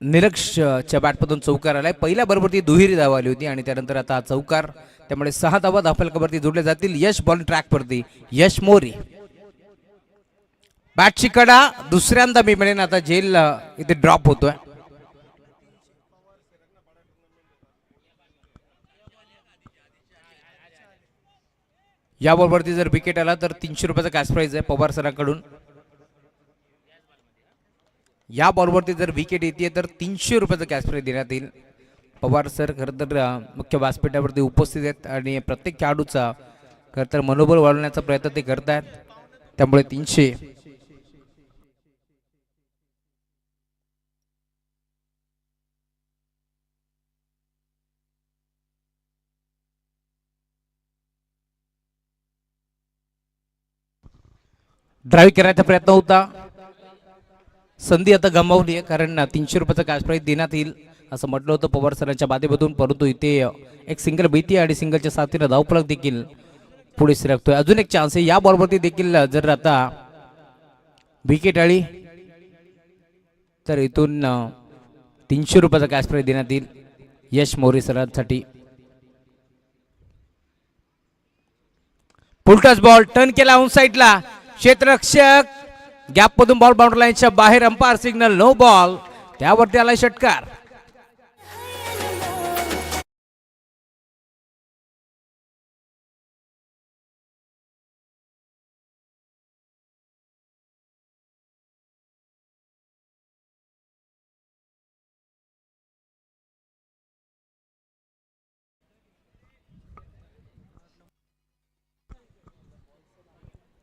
निरक्षच्या बॅटमधून चौकार आलाय. पहिल्या बरोबरती दुहेरी धाव आली होती आणि त्यानंतर आता चौकार. त्यामुळे 6 धावा धावफलकावरती जोडल्या जातील. यश बॉल ट्रॅकवरती, यश मोरी. बॅटची कडा दुसऱ्यांदा मी म्हणेन आता जेल इथे ड्रॉप होतोय. या बॉलवरती जर विकेट आला तर 300 रुपयाचा कॅश प्राइज आहे पवार सरांकडून. या बॉलवरती जर विकेट येते तर 300 रुपयाचा कॅश प्राइज देण्यात येईल. पवार सर खरं तर मुख्य व्यासपीठावरती उपस्थित आहेत आणि प्रत्येक खेळाडूचा खरं तर मनोबल वाढवण्याचा प्रयत्न ते करत आहेत. त्यामुळे 300. ड्राईव्ह करायचा प्रयत्न होता, संधी आता गमावली आहे कारण 300 रुपयाचा कॅश प्राइज देण्यात येईल असं म्हटलं होतं पवार सरांच्या बाधेमधून. परंतु इथे एक सिंगल भीती आणि सिंगलच्या साथीनं धावफलक देखील पुढे सरकतोय. अजून एक चान्स आहे. या बॉलवरती देखील जर आता विकेट आली तर इथून 300 रुपयाचा कॅश प्राइज देण्यात येईल यश मोरे सरांसाठी. फुलटॉस बॉल टर्न केला ऑन साईडला. क्षेत्ररक्षक गॅप मधून बॉल बाउंड्री लाईनच्या बाहेर. Umpire signal no ball. त्यावरती आलाय षटकार.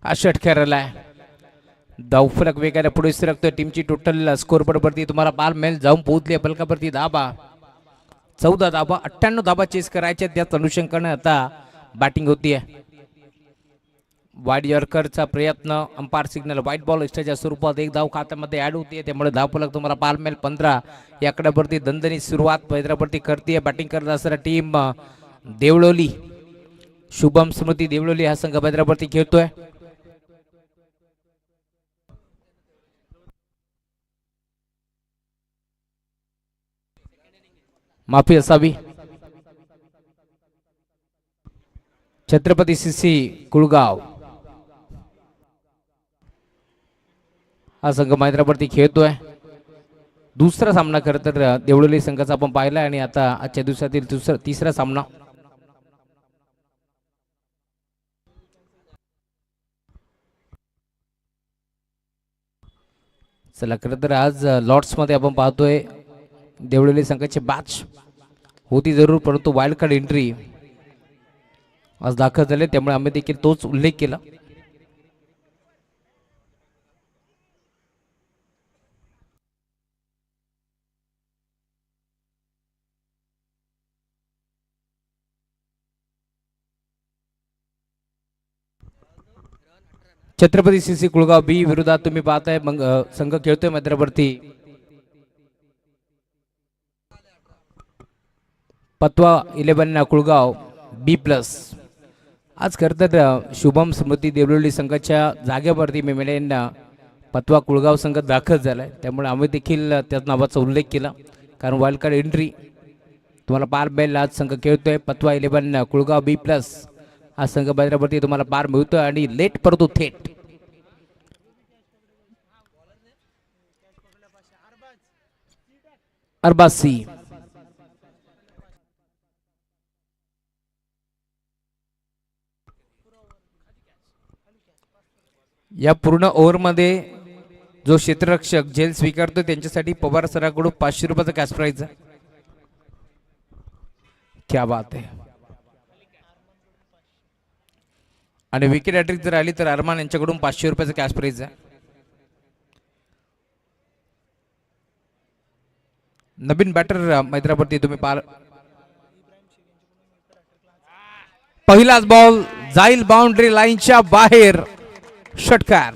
हा षटकार आलाय. धावफलक वेगाने पुढे सरकतोय. टीमची टोटल स्कोर बोर्डवरती तुम्हाला बाल मेल जाऊन पोहोचली फलकावरती धाबा 14 धाबा 98 धाबा चेस करायच्या, त्याच अनुषंगाने आता बॅटिंग होतीये. वाईड यॉर्करचा प्रयत्न, अंपायर सिग्नल व्हाईट बॉल एक्स्ट्राच्या स्वरूपात एक धाव खात्यामध्ये ऍड होतीये, त्यामुळे धावफलक तुम्हाला पाहायला मिळेल 15. या आकड्यावरती दणदणीत सुरुवात हैदराबादची करतीये. बॅटिंग करत असणारा टीम देवळोली, शुभम स्मृती देवळोली हा संघ हैदराबादची खेळतोय. माफी असावी. छत्रपती सीसी कुळगाव हा संघ हैदराबादची खेळतोय. दुसरा सामना खरं तर देवळोली संघाचा आपण पाहिला आणि आता आजच्या दिवसातील तिसरा सामना. चला खरं तर आज लॉर्ड्स मध्ये आपण पाहतोय देवळोली संघाची बॅच होती जरूर, परंतु वाईल्ड कार्ड एंट्री आज दाखल झाले, त्यामुळे आम्ही देखील तोच उल्लेख केला. छत्रपती सीसी कुळगाव बी विरोधात तुम्ही पाहताय मग संघ खेळतोय मध्यवर्ती पत्वा 11 कुळगाव बी प्लस. आज खरं तर शुभम स्मृती देवळोली संघाच्या जागेवरती मी मिळेन पत्वा कुळगाव संघ दाखल झालाय, त्यामुळे आम्ही देखील त्याच नावाचा उल्लेख केला, कारण वाईल्ड कार्ड एंट्री तुम्हाला पार बेल आज संघ खेळतोय. पत्वा 11 कुळगाव बी प्लस हा संघ हैदराबादवरती तुम्हाला पार मिळतोय आणि लेट परंतु थेट अरबासी या पूर्ण ओव्हरमध्ये जो क्षेत्ररक्षक झेल स्वीकारतो त्यांच्यासाठी पवार सराकडून 500 रुपयाचा कॅश प्राइज आहे. क्या बात आहे. आणि विकेट हॅट्रिक जर आली तर अरमान यांच्याकडून 500 रुपयाचा कॅश प्राइज आहे. नवीन बॅटर हैदराबादवरती तुम्ही पहिलाच बॉल जाईल बाउंड्री लाईनच्या बाहेर, षटकार.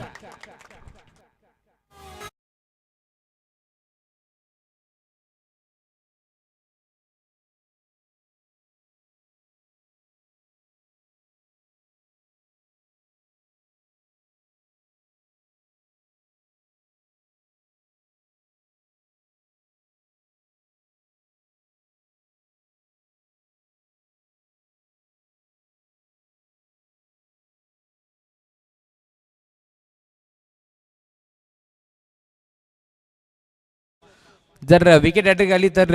जर विकेट हॅट्रिक आली तर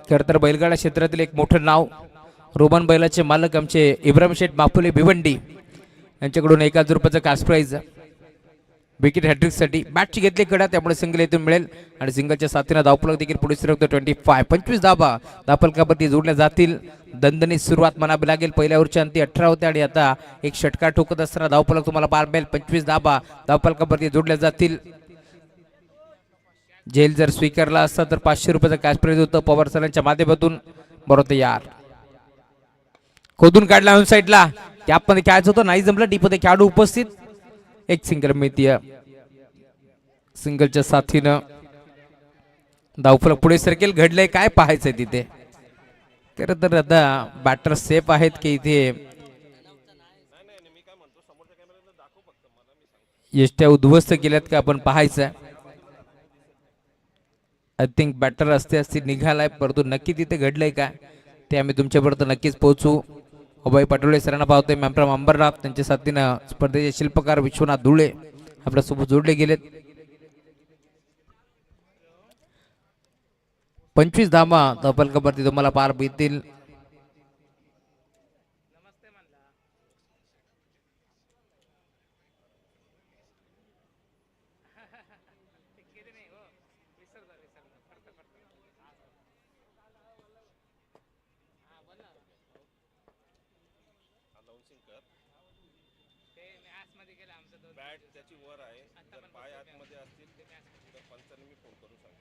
खरं तर बैलगाडा क्षेत्रातील एक मोठं नाव रोमन बैलाचे मालक आमचे इब्राहिम शेठ बापुले भिवंडी यांच्याकडून 1000 रुपयाचा कॅश प्राइज विकेट हॅट्रिकसाठी. बॅटची घेतली कडा, त्यामुळे सिंगल येथून मिळेल आणि सिंगलच्या साथीनं धावफलक देखील पुढे सरकतो. 25 धाबा धावफलकावरती जोडल्या जातील. दणदणीत सुरुवात म्हणावी लागेल. पहिल्या ओव्हरच्या अंती 18 होते आणि आता एक षटकार ठोकत असताना धावफलक तुम्हाला पार मिळेल. 25 धाबा धावफलकावरती जोडल्या जातील. जेल जर स्वीकारला असता तर 500 रुपयाचा कॅश प्राइज होतं. पवार सरांच्या माध्यमातून बरोबर तयार खोदून काढला ऑन साईडला, त्यामध्ये खेळायचं होतं, नाही जमलं. डीपमध्ये खेळाडू उपस्थित, एक सिंगल मिळतीय. सिंगलच्या साथीनं धावफलक पुढे सरकेल. घडलंय काय पाहायचंय तिथे. खरं तर आता बॅटर सेफ आहेत की इथे यष्ट्या उद्ध्वस्त केल्यात का आपण पाहायचं. आय थिंक बॅटर असते निघालाय, परंतु नक्की तिथे घडलंय काय ते आम्ही तुमच्यापर्यंत नक्कीच पोहोचू. अभय पाटोळे सरांना पाहतोय. मॅमफ्रॉम अंबरनाथ त्यांच्या साथीनं स्पर्धेचे शिल्पकार विश्वनाथ धुळे आपल्यासोबत जोडले गेलेत. 25 धावा धावफलकावरती तुम्हाला पार मिळतील. बॅट त्याची वर आहे, जर पाय आतमध्ये असतील तर पंचांनी मी फोन करून सांगतो.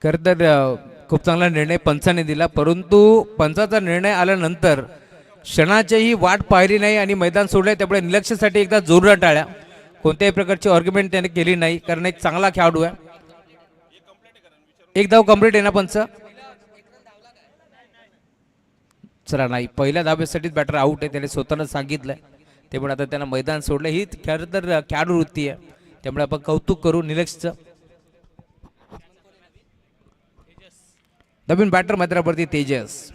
खरं तर खूप चांगला निर्णय पंचाने दिला, परंतु पंचाचा निर्णय आल्यानंतर क्षणाच्याही वाट पाहिली नाही आणि मैदान सोडले. त्यामुळे निलक्षसाठी एकदा जोरदार टाळ्या. कोणत्याही प्रकारची आर्ग्युमेंट त्याने केली नाही, कारण एक चांगला खेळाडू आहे. एक धाव कंप्लीट आहे ना पंच? चला नाही, पहिल्या धाब्यासाठीच बॅटर आउट आहे, त्याने स्वतःला सांगितलंय. त्यामुळे आता त्यांना मैदान सोडलं. ही खरं तर खेळाडू वृत्ती आहे, त्यामुळे आपण कौतुक करू निलक्षचं. नवीन बॅटर मैदानावरती तेजस.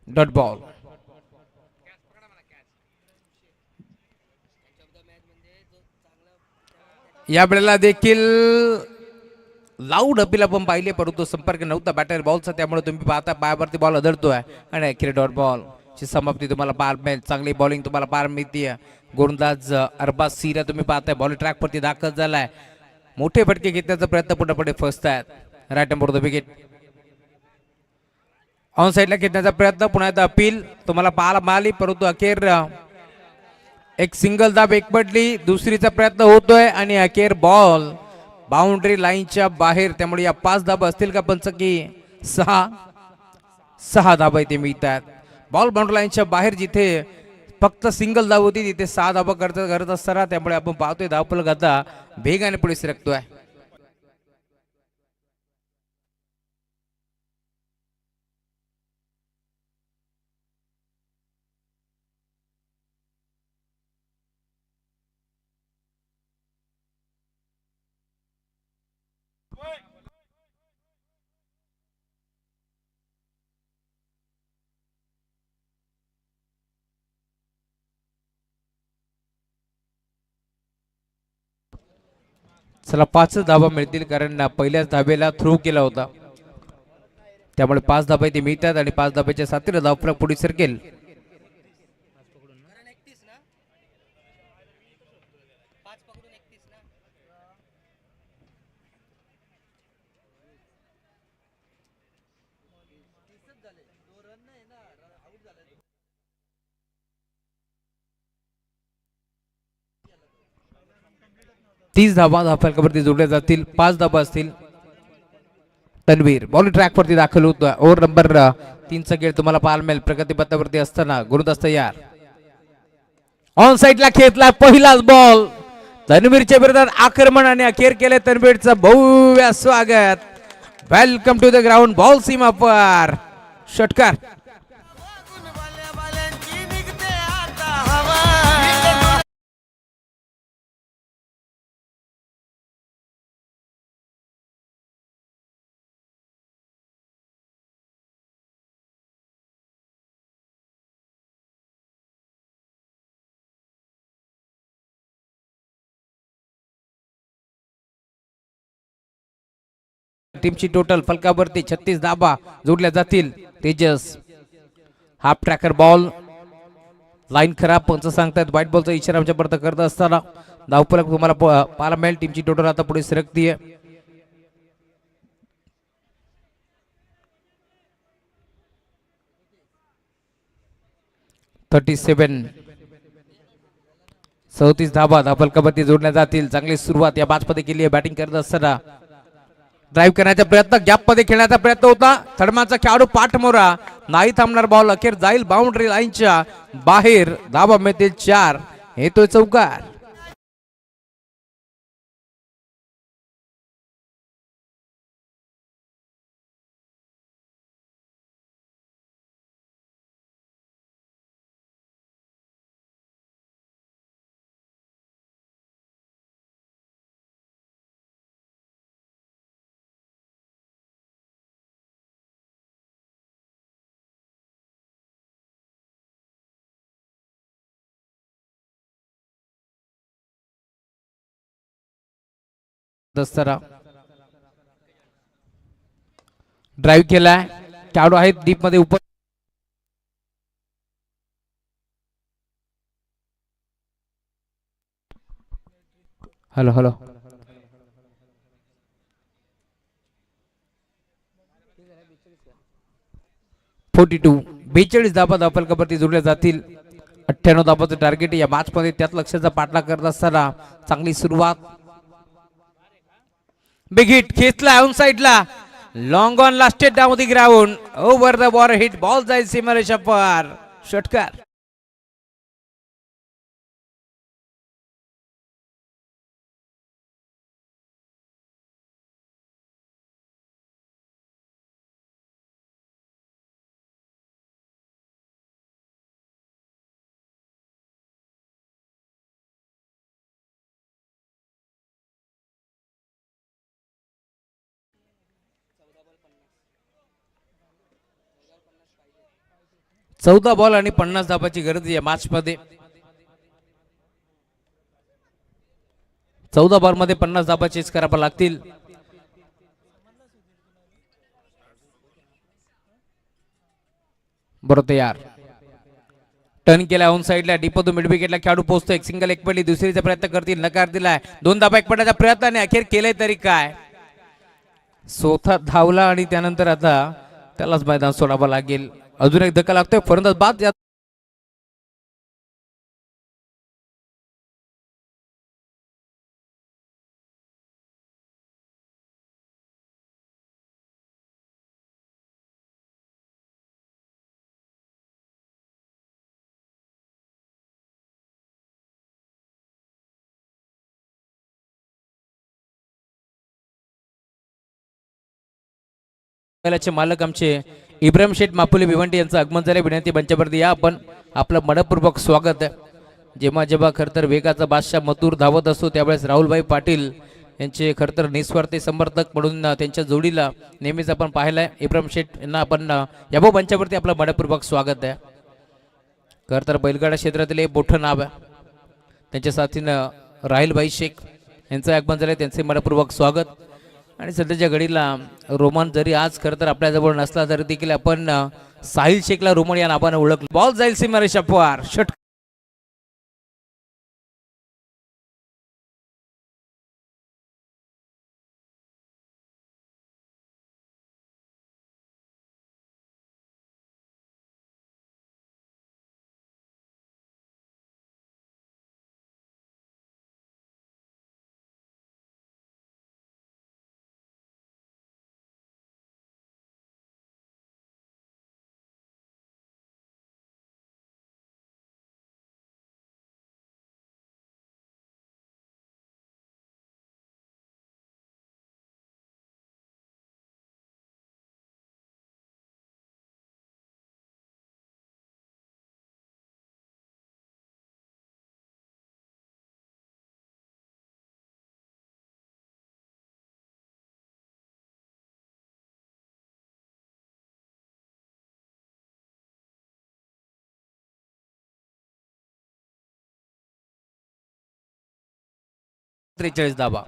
Dot ball. या वेळेला देखील लाऊड अपील आपण पाहिले, परंतु संपर्क नव्हता बॅटर बॉलचा. त्यामुळे तुम्ही पाहता पायावरती बॉल आदळतोय आणि अखेर डॉट बॉल ची समाप्ती तुम्हाला पाहायला मिळेल. चांगली बॉलिंग तुम्हाला पाहायला मिळते. गोलंदाज अरबाज सीरा तुम्ही पाहताय बॉल ट्रॅक वरती दाखल झालाय. मोठे फटके घेण्याचा प्रयत्न पुढे फसत आहेत. Right number the wicket. On साईडला घेण्याचा प्रयत्न, पुन्हा एकदा अपील तुम्हाला पाहायला मिळाली, परंतु अखेर एक सिंगल धाब एकपटली. दुसरीचा प्रयत्न होतोय आणि अखेर बॉल बाउंड्री लाईनच्या बाहेर. त्यामुळे या 5 धाबा असतील का पंच की 6 धाबा इथे मिळतात. बॉल बाउंड्री लाईनच्या बाहेर जिथे फक्त सिंगल धाव होती तिथे 6 धाबा करत असताना. त्यामुळे आपण पाहतोय धावफलक आता वेगाने पुढे सरकतोय. चला 5 धाबा मिळतील, कारण पहिल्याच धाब्याला थ्रो केला होता. त्यामुळे 5 धाबा इथे मिळतात आणि 5 धाब्याच्या साथीला धावफलक पुढे सरकेल. तीस धाबा धावफलकावरती जोडल्या जातील. 5 धाबा असतील. तन्वीर बॉल ट्रॅक वरती दाखल होतो. ओव्हर नंबर 3चा खेळ तुम्हाला पाहायला मिळेल. प्रगतीपथावरती असताना गोलंदाज तयार. ऑन साईडला खेळला पहिलाच बॉल. तन्वीरच्या विरोधात आक्रमण आणि अखेर केले तन्वीरचं भव्य स्वागत. Welcome to the ground. Ball सीमा पर षटकार. टीमची टोटल फलकावरती 36 धाबा जोडल्या जातील. Tejas half tracker ball. Line खराब पंच सांगतायत. व्हाईट बॉलचा इशारा आमच्या पर्यंत करत असताना धावफलक तुम्हाला पाहायला मिळेल. टीमची टोटल आता पुढे सरकतीये. (37) 34 धाबा धावफलकावरती जोडल्या जातील. चांगली सुरुवात या बॅचमध्ये केली आहे. बॅटिंग करत असताना ड्राईव्ह करण्याचा प्रयत्न, गॅप मध्ये खेळण्याचा प्रयत्न होता. थडमाचा खेळाडू पाठमोरा नाही थांबणार. बॉल अखेर जाईल बाउंड्री लाईनच्या बाहेर. धाबा मिळतील 4. येतोय चौकार. दस्तरा ड्राईव्ह केलाय. खेळाडू आहेत डीप मध्ये. हॅलो हॅलो 42 धाबा धावफलकावरती जोडल्या जातील. 98 धाबाचं टार्गेट या मॅच मध्ये, त्यात लक्षाचा पाठलाग करत असताना चांगली सुरुवात. बिग हिट खेचला ऑन साइडला, long on lasted down the ground, over the ball hit, ball जाईल सीमारेषा पार, षटकार. चौदा बॉल आणि 50 धाबाची गरज या मॅच मध्ये. 14 बॉल मध्ये 50 धाबा चेस करावा लागतील. बरोबर तयार, टर्न केला ऑन साइडला, डीपो मिड विकेटला खेळाडू पोहोचतो. एक सिंगल एक पडली, दुसरीचा प्रयत्न करतील, नकार दिलाय. 2 धाबा एक पडण्याचा प्रयत्नाने अखेर केलाय तरी काय, स्वतः धावला आणि त्यानंतर आता त्यालाच मैदान सोडावं लागेल. अजून एक धक्का लागतोय, फलंदाज बाद. मालक आमचे इब्राहिम शेठ मापुले भिवंडी यांचं आगमन झाले. विनंती मंचावरती या, आपण आपलं मनपूर्वक स्वागत आहे. जेव्हा जेव्हा खरतर वेगाचा बादशाह मथुर धावत असतो त्यावेळेस राहुलभाई पाटील यांचे खरतर निस्वार्थी समर्थक म्हणून त्यांच्या जोडीला नेहमीच आपण पाहिलंय. इब्राहिम शेठ यांना आपण याबो मंचावरती आपलं मनपूर्वक स्वागत आहे. खरतर बैलगाडा क्षेत्रातील एक मोठं नाव आहे. त्यांच्या साथीनं राहिलभाई शेख यांचं आगमन झालं, त्यांचे मनपूर्वक स्वागत. आणि सध्याच्या घडीला रोमन जरी आज खरं तर आपल्याजवळ नसला तरी देखील आपण साहिल शेखला रोमन या नावाने ओळखलं. बॉल जाईल सीमारेषा पार, षटकार. धाबा.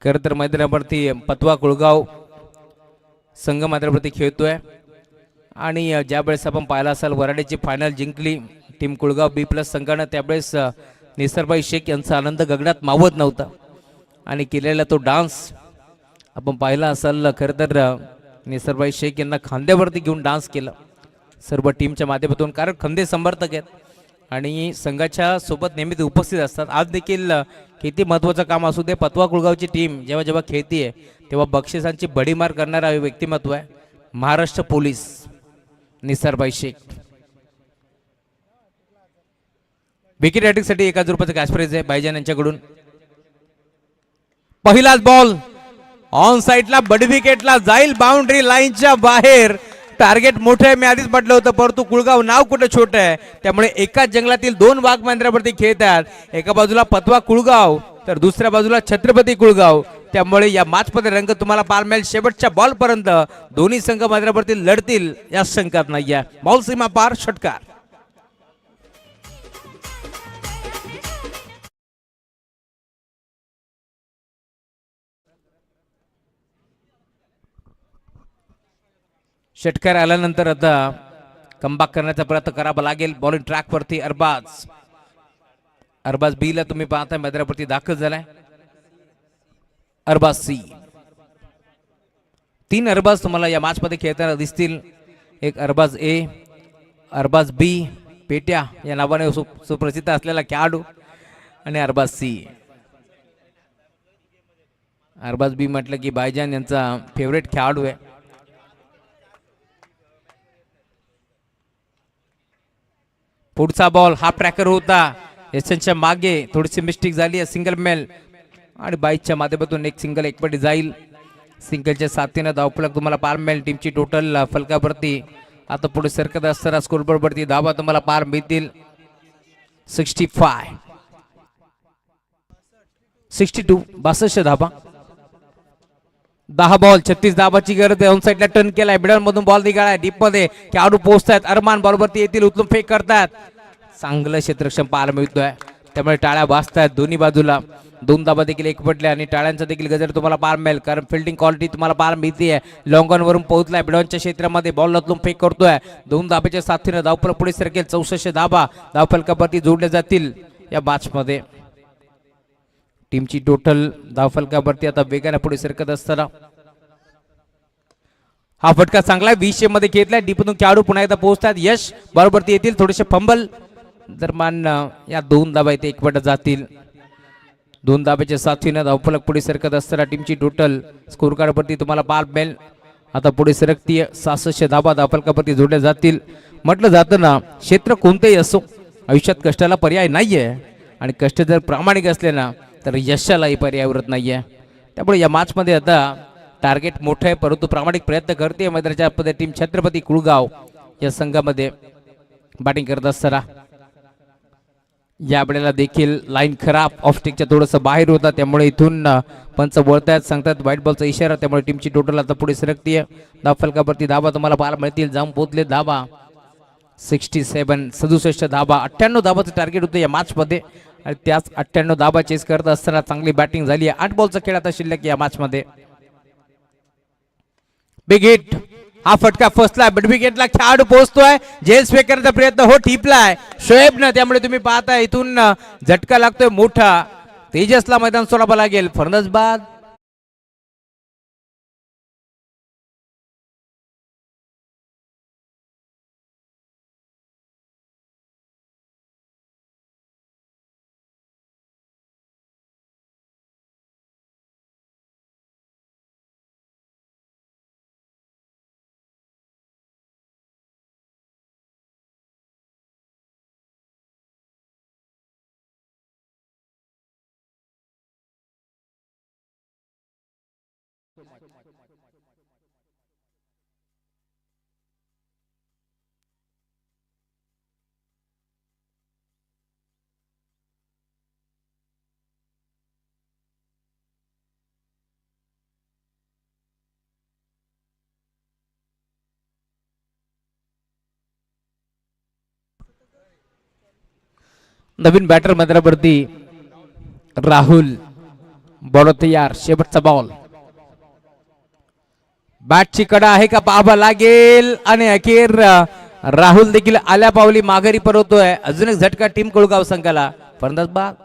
खरं तर मैदानावरती पतवा कुळगाव संघ मैदानावरती खेळतोय. आणि ज्या वेळेस आपण पाहिला असाल वराडीची फायनल जिंकली टीम कुळगाव B+ संघानं, त्यावेळेस निसरभाई शेख यांचा आनंद गगनात मावत नव्हता. आणि केलेला तो डान्स आपण पाहिला असाल. खरं तर निसरभाई शेख यांना खांद्यावरती घेऊन डान्स केला सर्व टीमच्या माध्यमातून, कारण खंदे समर्थक आहेत आणि संघाच्या सोबत नेहमीच उपस्थित असतात. आज देखील किती महत्त्वाचं काम असू दे, पतवा कुळगावची टीम जेव्हा जेव्हा खेळतीये तेव्हा बक्षिसांची भडीमार करणारा व्यक्तिमत्व आहे महाराष्ट्र पोलीस निसरभाई शेख. विकेट हॅट्रिकसाठी 1000 रुपयाचं कॅश प्राइज आहे बायजान यांच्याकडून. पहिलाच बॉल ऑन साईडला बड विकेटला जाईल, बाउंड्री लाईनच्या बाहेर. टार्गेट मोठं आहे, मी आधीच म्हटलं होतं, परंतु कुळगाव नाव कुठं छोटं आहे, त्यामुळे एकाच जंगलातील दोन वाघ मैदानावरती खेळतात. एका बाजूला पतवा कुळगाव तर दुसऱ्या बाजूला छत्रपती कुळगाव. त्यामुळे या मॅचमध्ये रंग तुम्हाला पाहायला मिळेल शेवटच्या बॉल पर्यंत. दोन्ही संघ मैदानावरती लढतील या शंकात नाहीये. बॉल सीमा पार, षटकार. षटकार आल्यानंतर आता कमबॅक करण्याचा प्रयत्न करावा लागेल. बॉलिंग ट्रॅक वरती अरबाज बी ला तुम्ही पाहताय मैदानावरती दाखल झालाय. अरबाज सी, 3 अरबाज तुम्हाला या मॅच मध्ये खेळताना दिसतील. एक अरबाज ए, अरबाज बी, पेट्या या नावाने सुप्रसिद्ध असलेला खेळाडू, आणि अरबाज सी. अरबाज बी म्हटलं की भाईजान यांचा फेवरेट खेळाडू आहे. पुढचा बॉल हाफ ट्रॅकर होता, एसच्या मागे थोडीशी मिस्टेक झाली आहे. सिंगल मेल आणि बाईकच्या माध्यमातून एक सिंगल एकपटी जाईल. सिंगलच्या साथीनं धावफलक तुम्हाला पाहायला मिळेल. टीमची टोटल फलकावरती आता पुढे सरकत असताना स्कोरबोर्ड वरती धावा तुम्हाला पाहायला मिळतील. 65, 62, 62 धावा. 10 बॉल 36 धावाची गरज आहे. ऑन साईडला टर्न केलाय, मिडल मधून बॉल निघालाय, डीप मध्ये खेळाडू पोहोचतायत. अरमान बॉलवरती येतील, उचलून फेक करतात. चांगलं क्षेत्ररक्षण पाहायला मिळतोय, त्यामुळे टाळ्या वाजतायत दोन्ही बाजूला. 2 धाबा देखील एकपटल्या आणि टाळ्यांचा देखील गजर तुम्हाला पाहायला मिळेल, कारण फिल्डिंग क्वालिटी तुम्हाला पाहायला मिळते. लॉंग ऑन वरून पोहोचलाय, मिडॉनच्या क्षेत्रामध्ये बॉल उचलून फेक करतोय. 2 धाब्याच्या साथीने धावफलक पुढे सरकेल. 64 धाबा धावफलकावरती जोडल्या जातील या मॅच मध्ये. टीमची टोटल धावफलकावरती आता वेगाने पुढे सरकत असताना हा फटका चांगला 20 मध्ये घेतलाय. डीपमधून खेळाडू पुन्हा एकदा पोहोचतात. यश बरोबरती येतील, थोडेसे फंबल दरम्यान या 2 धाबा इथे एकपट जातील. 2 धाब्याच्या साथीने धावफलक पुढे सरकत असताना टीमची टोटल स्कोर कार्ड वरती तुम्हाला पाहायला मिळेल. आता पुढे सरकतीय 66 धाबा धावफलकावरती जोडल्या जातील. म्हटलं जातं ना, क्षेत्र कोणतेही असो, आयुष्यात कष्टाला पर्याय नाहीये, आणि कष्ट जर प्रामाणिक असले ना तर यशालाही पर्याय उरत नाहीये. त्यामुळे या मॅच मध्ये आता टार्गेट मोठं आहे, परंतु प्रामाणिक प्रयत्न करते मैदानाच्या मध्ये टीम छत्रपती कुळगाव या संघामध्ये बॅटिंग करत असताना. या वेळेला देखील लाईन खराब, ऑफस्टिकच्या थोडंसं बाहेर होता, त्यामुळे इथून पंच बोलतायत, सांगतात व्हाईट बॉलचा इशारा. त्यामुळे टीमची टोटल आता पुढे सरकतीये. धावफलकावरती धाबा तुम्हाला पाहायला मिळतील, जाऊन पोहोचले धाबा 67, 67 धाबा. 98 धाबाचं टार्गेट होतं या मॅच मध्ये, आणि त्याच 98 धाबा चेस करत असताना चांगली बॅटिंग झाली आहे. 8 बॉलचा खेळ आता शिल्लक या मॅच मध्ये. बिग हिट, हा फटका फसला, मिड विकेटला खेळाडू पोहोचतोय. जेल्स फेक करण्याचा प्रयत्न हो ठिपलाय शोएबनं, त्यामुळे तुम्ही पाहता इथून झटका लागतोय मोठा. तेजसला मैदान सोडावं लागेल. फर्नस बाद. नवीन बॅटर मैदानावरती राहुल. बॉल तयार, शेवटचा बॉल. बॅटची कडा आहे का पाहावा लागेल, आणि अखेर राहुल देखील आल्या पावली माघारी परततोय. अजून एक झटका टीम कुळगाव संघाला. फर्नस बाद.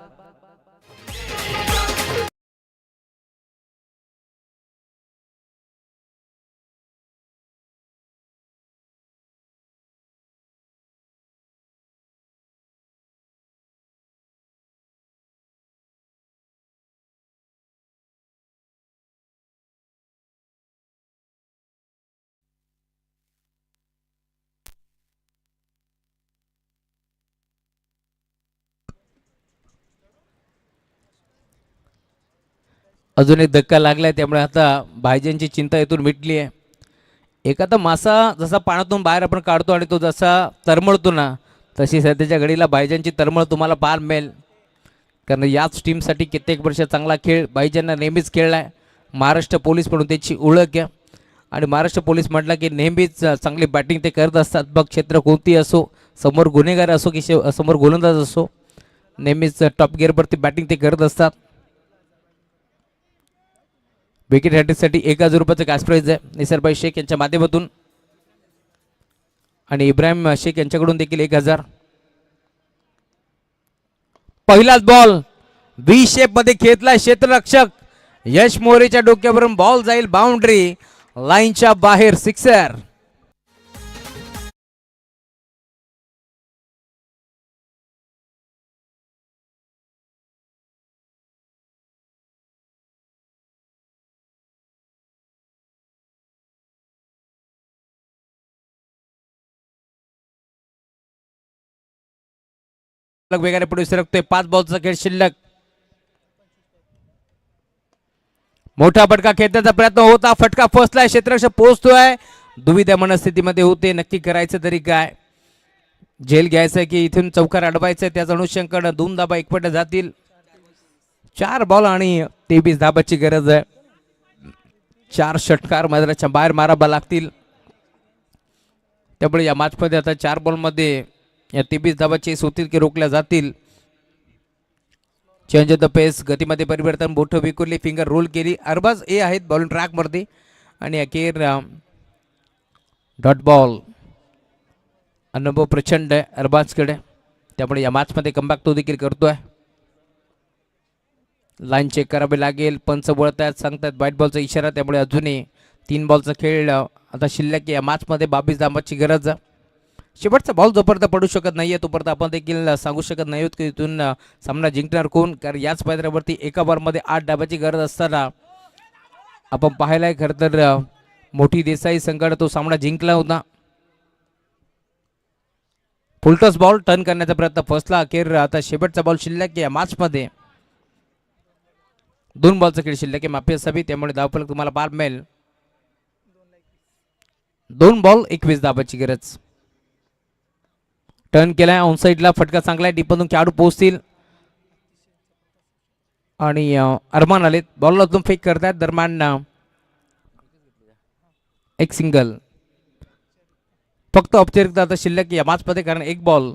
अजून एक धक्का लागलाय, त्यामुळे आता भाईजांची चिंता इथून मिटली आहे. एखादा मासा जसा पाण्यातून बाहेर आपण काढतो आणि तो जसा तरमळतो ना, तशी सध्याच्या घडीला भाईजांची तरमळ तुम्हाला पाहायला मिळेल. कारण याच टीमसाठी कित्येक वर्ष चांगला खेळ भाईजांना नेहमीच खेळलाय. महाराष्ट्र पोलीस म्हणून त्याची ओळख आहे आणि महाराष्ट्र पोलीस म्हटलं की नेहमीच चांगली बॅटिंग ते करत असतात. बघ क्षेत्र कोणती असो, समोर गुन्हेगार असो की समोर गोलंदाज असो, नेहमीच टॉप गिअरवरती बॅटिंग ते करत असतात. विकेट हॅट्रिकसाठी 1000 रुपयाचं कॅश प्राईज आहे निसरभाई शेख यांच्या माध्यमातून आणि इब्राहिम शेख यांच्याकडून देखील 1000. पहिलाच बॉल बी शेप मध्ये खेचला क्षेत्ररक्षक यश मोरेच्या डोक्यावरून बॉल जाईल बाउंड्री लाईनच्या बाहेर, सिक्सर. वेगाने पुढे सरकतोय. 5 बॉलचा खेळ शिल्लक. मोठा फटका खेळण्याचा प्रयत्न होता, फटका फसलाय, क्षेत्ररक्षक पोहोचतोय. दुविधा मनस्थितीमध्ये होते, नक्की करायचं तरी काय, झेल घ्यायचं की इथून चौकार अडवायचं, त्याच अनुषंगाने 2 धाबा एकपट जातील. 4 बॉल आणि 23 धाबाची गरज आहे. 4 षटकार मैदानाच्या बाहेर मारावा लागतील. त्यामुळे या मॅचमध्ये आता 4 बॉलमध्ये या 23 धाबाचे होतील की रोखल्या जातील. चेंज ऑफ द पेस, गतीमध्ये परिवर्तन, बोट विकुरली, फिंगर रोल केली. अरबाज ए आहेत बॉलिंग ट्रॅकमध्ये आणि अखेर डॉट बॉल. अनुभव प्रचंड आहे अरबाजकडे, त्यामुळे या मॅचमध्ये कमबॅक तो देखील करतोय. लाईन चेक करावी लागेल, पंच वळत आहेत, सांगतात व्हाईट बॉलचा इशारा. त्यामुळे अजूनही 3 बॉलचा खेळ आता शिल्लक या मॅचमध्ये 22 धाबाची गरज. शेवटचा बॉल जोपर्यंत पडू शकत नाहीये तोपर्यंत आपण देखील सांगू शकत नाही की इथून सामना जिंकणार कोण. कारण याच मैदानावरती एका बॉलमध्ये 8 धाबाची गरज असताना आपण पाहायलाय खरं तर मोठी देसाई संघाने तो सामना जिंकला होता. फुलटॉस बॉल टर्न करण्याचा प्रयत्न फसला. अखेर आता शेवटचा बॉल शिल्लक या मॅचमध्ये 2 बॉलचा खेळ शिल्लक आहे, माफी असावी, त्यामुळे धावफलक तुम्हाला पाहायला मिळेल. 2 बॉल 21 धाबाची गरज. टर्न केलाय ऑन साईडला, फटका चांगला आहे, डीपमधून खेळाडू पोहोचतील आणि अरमान आलेत. बॉलला अजून फेक करतायत, दरम्यान एक सिंगल. फक्त औपचारिकता आता शिल्लक या मॅचमध्ये, कारण 1 बॉल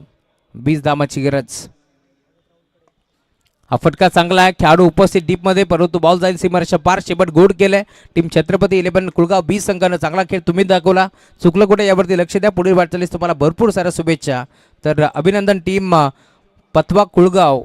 20 धाबाची गरज. हा फटका चांगला आहे, खेळाडू उपस्थित डीपमध्ये, परंतु बॉल जाईल सीमारेषा पार. शेवट गोड केलंय टीम छत्रपती 11 कुळगाव बी संघानं. चांगला खेळ तुम्ही दाखवला, चुकलं कुठे यावरती लक्ष द्या. पुढील वाटचालीस तुम्हाला भरपूर साऱ्या शुभेच्छा. तर अभिनंदन टीम पतवा कुळगाव.